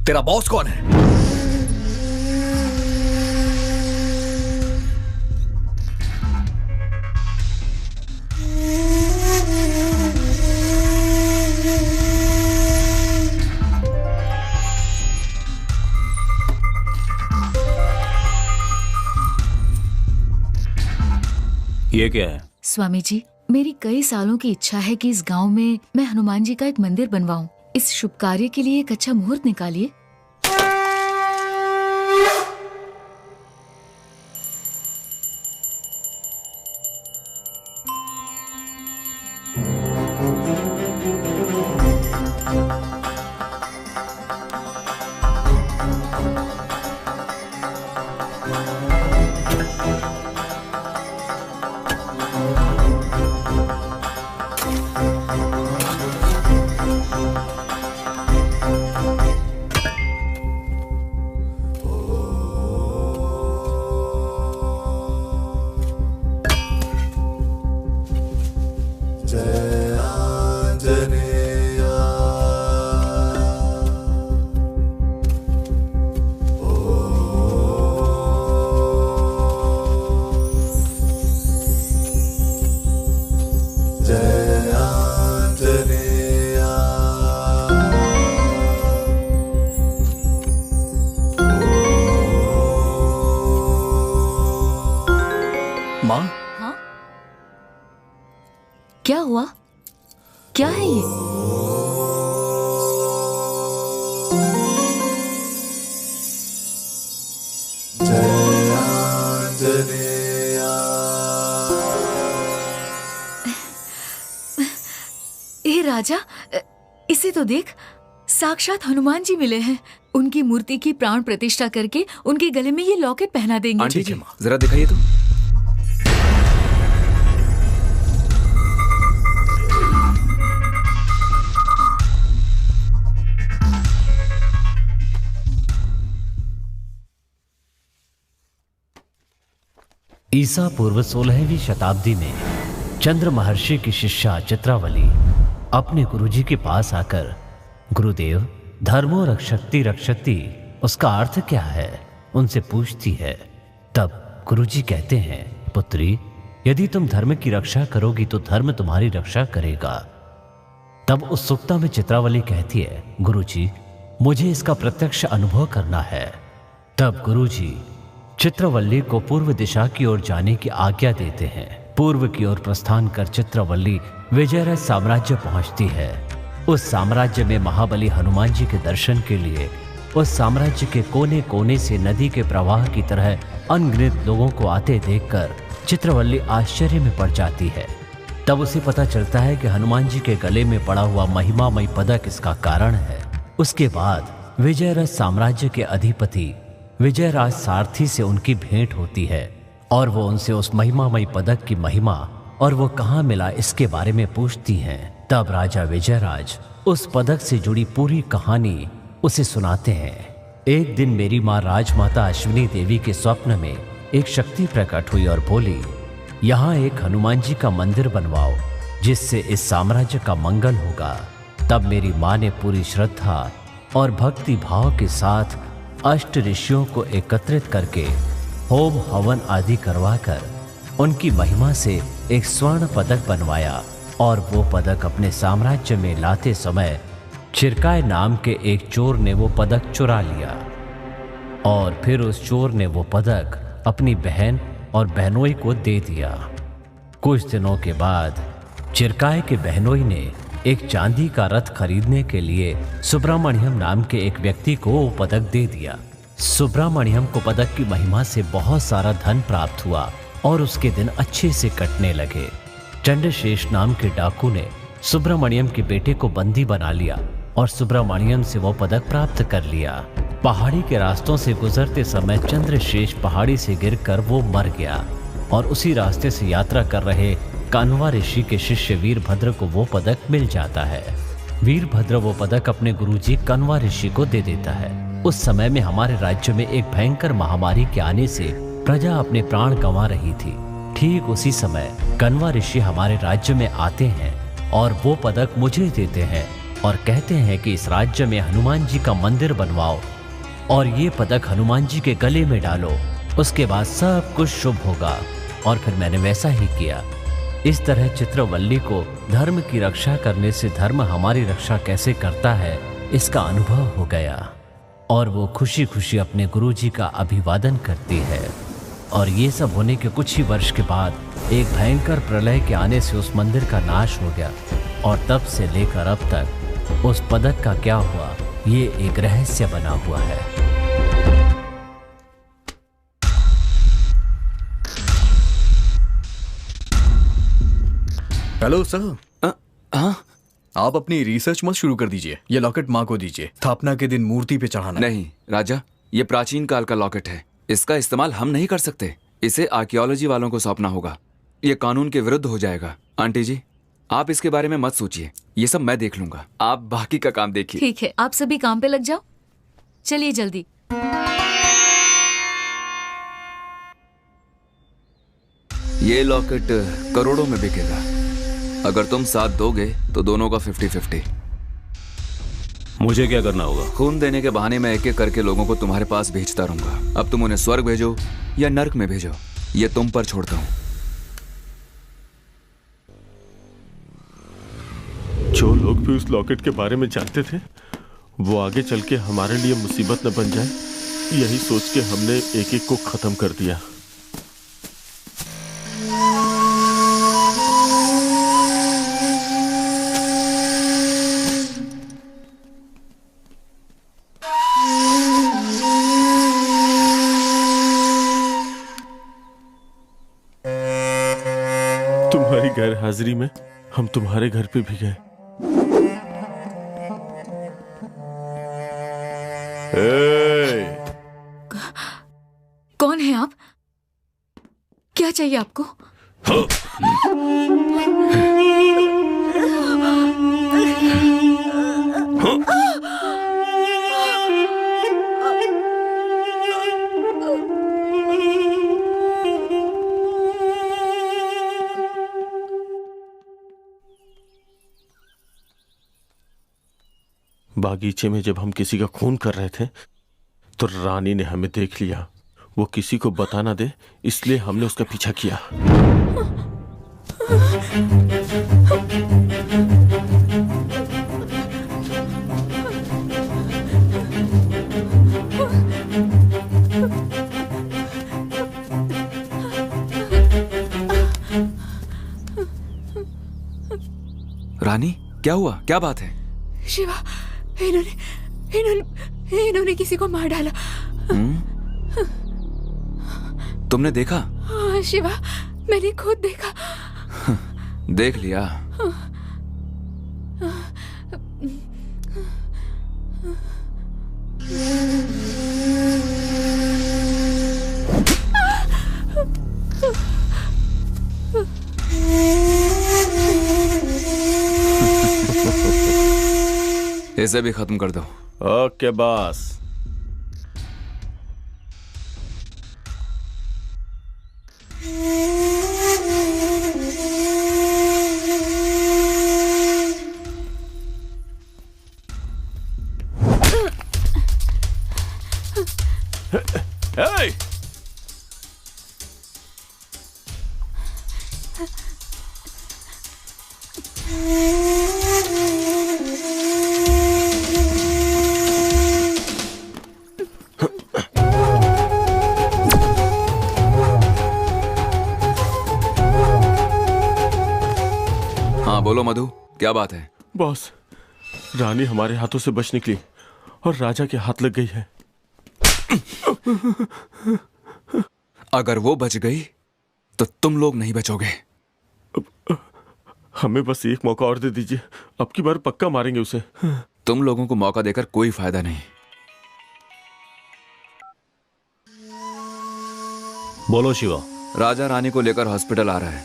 तेरा बॉस कौन है? ये क्या है? स्वामी जी, मेरी कई सालों की इच्छा है कि इस गांव में मैं हनुमान जी का एक मंदिर बनवाऊं। इस शुभ कार्य के लिए एक अच्छा मुहूर्त निकालिए। क्या हुआ? क्या है ये? ए राजा, इसे तो देख, साक्षात हनुमान जी मिले हैं। उनकी मूर्ति की प्राण प्रतिष्ठा करके उनके गले में ये लॉकेट पहना देंगे। आंटी जी, जरा दिखाइए तो। ईसा पूर्व 16वीं शताब्दी में चंद्र महर्षि की शिष्या चित्रावली अपने गुरुजी के पास आकर, गुरुदेव, धर्मो रक्षति रक्षति उसका अर्थ क्या है, उनसे पूछती है। तब गुरुजी कहते हैं, पुत्री, यदि तुम धर्म की रक्षा करोगी तो धर्म तुम्हारी रक्षा करेगा। तब उत्सुकता में चित्रावली कहती है, गुरुजी, मुझे इसका प्रत्यक्ष अनुभव करना है। तब गुरुजी चित्रवल्ली को पूर्व दिशा की ओर जाने की आज्ञा देते हैं। पूर्व की ओर प्रस्थान कर चित्रवल्ली विजयरथ साम्राज्य पहुंचती है। उस साम्राज्य में महाबली हनुमान जी के दर्शन के लिए उस साम्राज्य के कोने कोने से नदी के प्रवाह की तरह अनगिनत लोगों को आते देखकर चित्रवल्ली आश्चर्य में पड़ जाती है। तब उसे पता चलता है कि हनुमान जी के गले में पड़ा हुआ महिमामय पदक इसका कारण है। उसके बाद विजयरथ साम्राज्य के अधिपति विजयराज सारथी से उनकी भेंट होती है और वो उनसे उस महिमामय पदक की महिमा और वो कहाँ मिला इसके बारे में पूछती हैं। तब राजा विजयराज उस पदक से जुड़ी पूरी कहानी उसे सुनाते हैं। एक दिन मेरी माँ राजमाता अश्विनी देवी के स्वप्न में एक शक्ति प्रकट हुई और बोली, यहाँ एक हनुमान जी का मंदिर बनवाओ जिससे इस साम्राज्य का मंगल होगा। तब मेरी माँ ने पूरी श्रद्धा और भक्ति भाव के साथ अष्ट ऋषियों को एकत्रित करके होम हवन आदि करवाकर उनकी महिमा से एक स्वर्ण पदक बनवाया और वो पदक अपने साम्राज्य में लाते समय चिरकाय नाम के एक चोर ने वो पदक चुरा लिया और फिर उस चोर ने वो पदक अपनी बहन और बहनोई को दे दिया। कुछ दिनों के बाद चिरकाय के बहनोई ने एक चांदी का रथ खरीदने के लिए सुब्रमण्यम नाम के एक व्यक्ति को वो पदक दे दिया। सुब्रमण्यम को पदक की महिमा से बहुत सारा धन प्राप्त हुआ और उसके दिन अच्छे से कटने लगे। चंद्रशेष नाम के डाकू ने सुब्रमण्यम के बेटे को बंदी बना लिया और सुब्रमण्यम से वो पदक प्राप्त कर लिया। पहाड़ी के रास्तों से गुजरते समय चंद्रशेष पहाड़ी से गिरकर वो मर गया और उसी रास्ते से यात्रा कर रहे कान्वा ऋषि के शिष्य वीरभद्र को वो पदक मिल जाता है। वीरभद्र वो पदक अपने गुरुजी कन्वा ऋषि को दे देता है। उस समय में हमारे राज्य में एक भयंकर महामारी के आने से प्रजा अपने प्राण गंवा रही थी। ठीक उसी समय कन्वा ऋषि हमारे राज्य में आते हैं और वो पदक मुझे देते हैं और कहते हैं कि इस राज्य में हनुमान जी का मंदिर बनवाओ और ये पदक हनुमान जी के गले में डालो, उसके बाद सब कुछ शुभ होगा। और फिर मैंने वैसा ही किया। इस तरह चित्रवल्ली को धर्म की रक्षा करने से धर्म हमारी रक्षा कैसे करता है इसका अनुभव हो गया और वो खुशी खुशी अपने गुरुजी का अभिवादन करती है। और ये सब होने के कुछ ही वर्ष के बाद एक भयंकर प्रलय के आने से उस मंदिर का नाश हो गया और तब से लेकर अब तक उस पदक का क्या हुआ ये एक रहस्य बना हुआ है। Hello sir. हाँ, आप अपनी रिसर्च मत शुरू कर दीजिए। ये लॉकेट माँ को दीजिए, स्थापना के दिन मूर्ति पे चढ़ाना। नहीं राजा, ये प्राचीन काल का लॉकेट है, इसका इस्तेमाल हम नहीं कर सकते। इसे आर्कियोलॉजी वालों को सौंपना होगा। ये कानून के विरुद्ध हो जाएगा। आंटी जी, आप इसके बारे में मत सोचिए, ये सब मैं देख लूंगा। आप बाकी का काम देखिए। ठीक है, आप सभी काम पे लग जाओ। चलिए जल्दी। ये लॉकेट करोड़ों में बिकेगा। अगर तुम साथ दोगे तो दोनों का 50-50। मुझे क्या करना होगा? खून देने के बहाने मैं एक एक करके लोगों को तुम्हारे पास भेजता रहूंगा। अब तुम उन्हें स्वर्ग भेजो या नर्क में भेजो, ये तुम पर छोड़ता हूं। जो लोग भी उस लॉकेट के बारे में जानते थे वो आगे चल के हमारे लिए मुसीबत न बन जाए, यही सोच के हमने एक एक को खत्म कर दिया। तुम्हारी गैर हाजिरी में हम तुम्हारे घर पे भी गए। कौन है आप? क्या चाहिए आपको? बागीचे में जब हम किसी का खून कर रहे थे तो रानी ने हमें देख लिया। वो किसी को बता ना दे इसलिए हमने उसका पीछा किया। रानी, क्या हुआ? क्या बात है? शिवा, इन्होंने किसी को मार डाला। तुमने देखा? हाँ शिवा, मैंने खुद देखा। देख लिया। इसे भी खत्म कर दो। Okay boss. Hey! हाँ बोलो मधु, क्या बात है? बॉस, रानी हमारे हाथों से बच निकली और राजा के हाथ लग गई है। अगर वो बच गई तो तुम लोग नहीं बचोगे। हमें बस एक मौका और दे दीजिए, अब की बार पक्का मारेंगे उसे। तुम लोगों को मौका देकर कोई फायदा नहीं। बोलो शिवा। राजा रानी को लेकर हॉस्पिटल आ रहा है।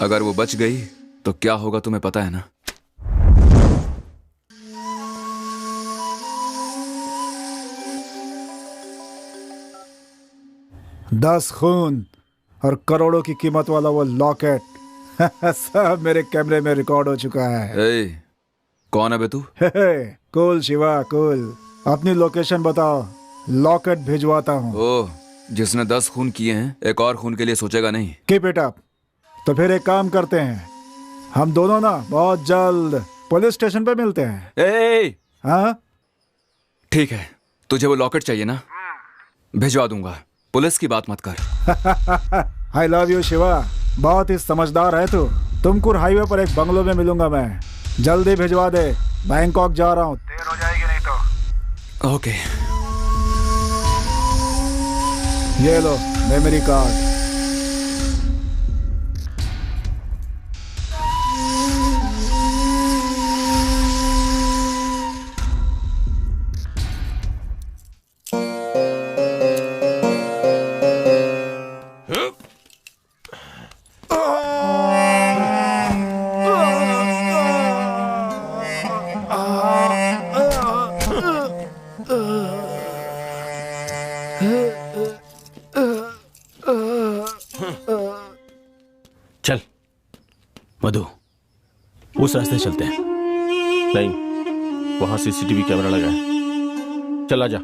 अगर वो बच गई तो क्या होगा तुम्हें पता है ना? दस खून और करोड़ों की कीमत वाला वो लॉकेट सब मेरे कैमरे में रिकॉर्ड हो चुका है। कौन है बे तू? कूल शिवा कूल, अपनी लोकेशन बताओ, लॉकेट भिजवाता हूँ। ओह, जिसने 10 खून किए हैं एक और खून के लिए सोचेगा नहीं। Keep it up. तो फिर एक काम करते हैं, हम दोनों ना बहुत जल्द पुलिस स्टेशन पे मिलते हैं। हाँ ठीक है, तुझे वो लॉकेट चाहिए ना? भिजवा दूंगा, पुलिस की बात मत कर। आई लव यू शिवा, बहुत ही समझदार है तू। तुमकुर हाईवे पर एक बंगलो में मिलूंगा मैं, जल्दी भिजवा दे, बैंकॉक जा रहा हूँ, देर हो जाएगी नहीं तो। ओके। ये लो मेमोरी कार्ड। चल मधु, उस रास्ते चलते हैं। नहीं, वहां सीसीटीवी कैमरा लगा है। चल आजा।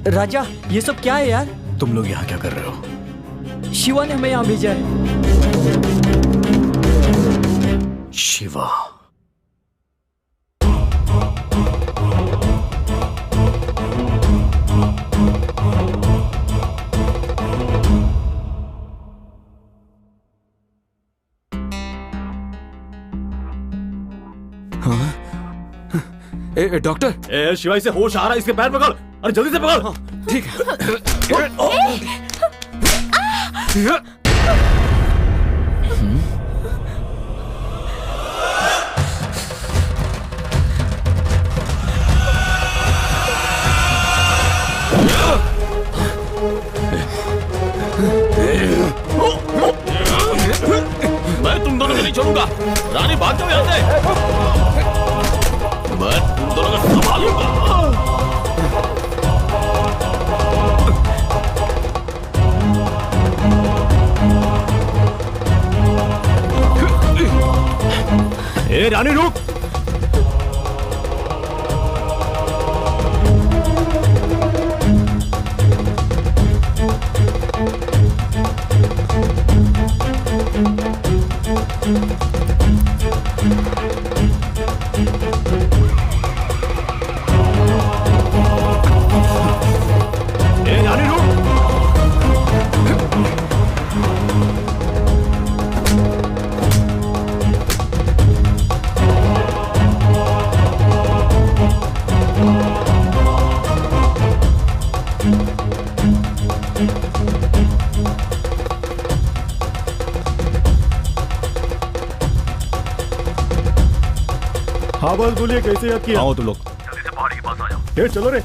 राजा, ये सब क्या है यार? तुम लोग यहाँ क्या कर रहे हो? शिवा ने हमें यहाँ भेजा है। शिवा? हाँ? डॉक्टर, शिवाई से होश आ रहा है, इसके पैर पकड़। अरे जल्दी से पकड़। ठीक है। मैं तुम दोनों को नहीं छोड़ूंगा। रानी भाग जाओ यहाँ से। मैं तुम दोनों को संभालूंगा। ए रानी रुक। ए रानी रुक। हाँ बस बोलिए, कैसे याद किया? आओ तुम लोग। जल्दी से पहाड़ी के पास आ जाओ। चलो रे।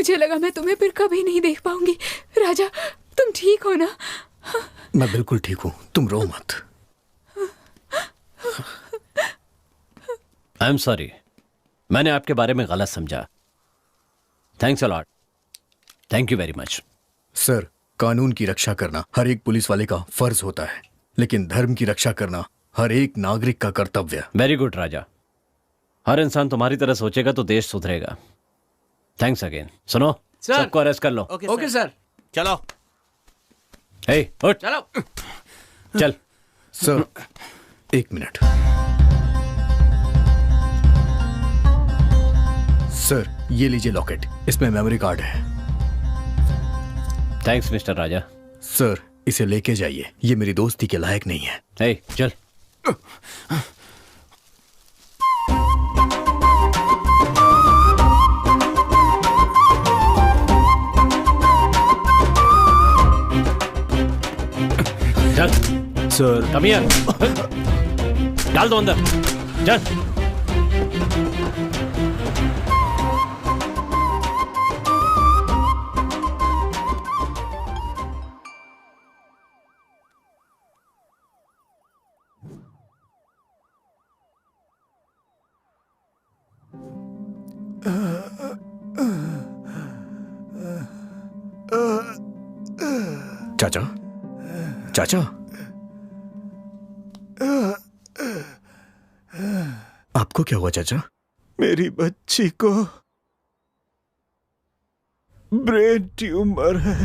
मुझे लगा मैं तुम्हें फिर कभी नहीं देख पाऊंगी। राजा, तुम ठीक हो ना? मैं बिल्कुल ठीक हूँ, तुम रो मत। आई एम सॉरी, मैंने आपके बारे में गलत समझा। Thanks a lot, thank you very much. Sir, कानून की रक्षा करना हर एक पुलिस वाले का फर्ज होता है, लेकिन धर्म की रक्षा करना हर एक नागरिक का कर्तव्य। वेरी गुड राजा, हर इंसान तुम्हारी तरह सोचेगा तो देश सुधरेगा। Thanks again. सुनो, सबको अरेस्ट कर लो। Okay sir. चलो। हे, उठ। चलो। चल। सर, एक मिनट। सर, ये लीजिए लॉकेट, इसमें मेमोरी कार्ड है। थैंक्स मिस्टर राजा। सर, इसे लेके जाइए, ये मेरी दोस्ती के लायक नहीं है। हे, चल। चल। Sir, come here. डाल दो अंदर। चल। चाचा, चाचा, आपको क्या हुआ चाचा? मेरी बच्ची को ब्रेन ट्यूमर है।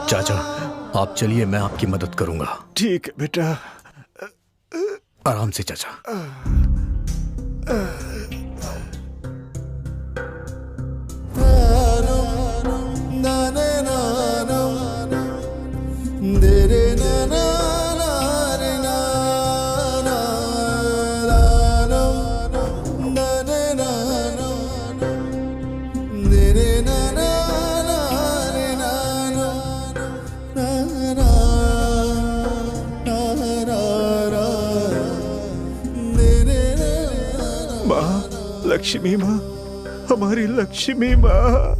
चाचा, आप चलिए, मैं आपकी मदद करूंगा। ठीक है बेटा। आराम से चाचा। लक्ष्मी माँ, हमारी लक्ष्मी माँ।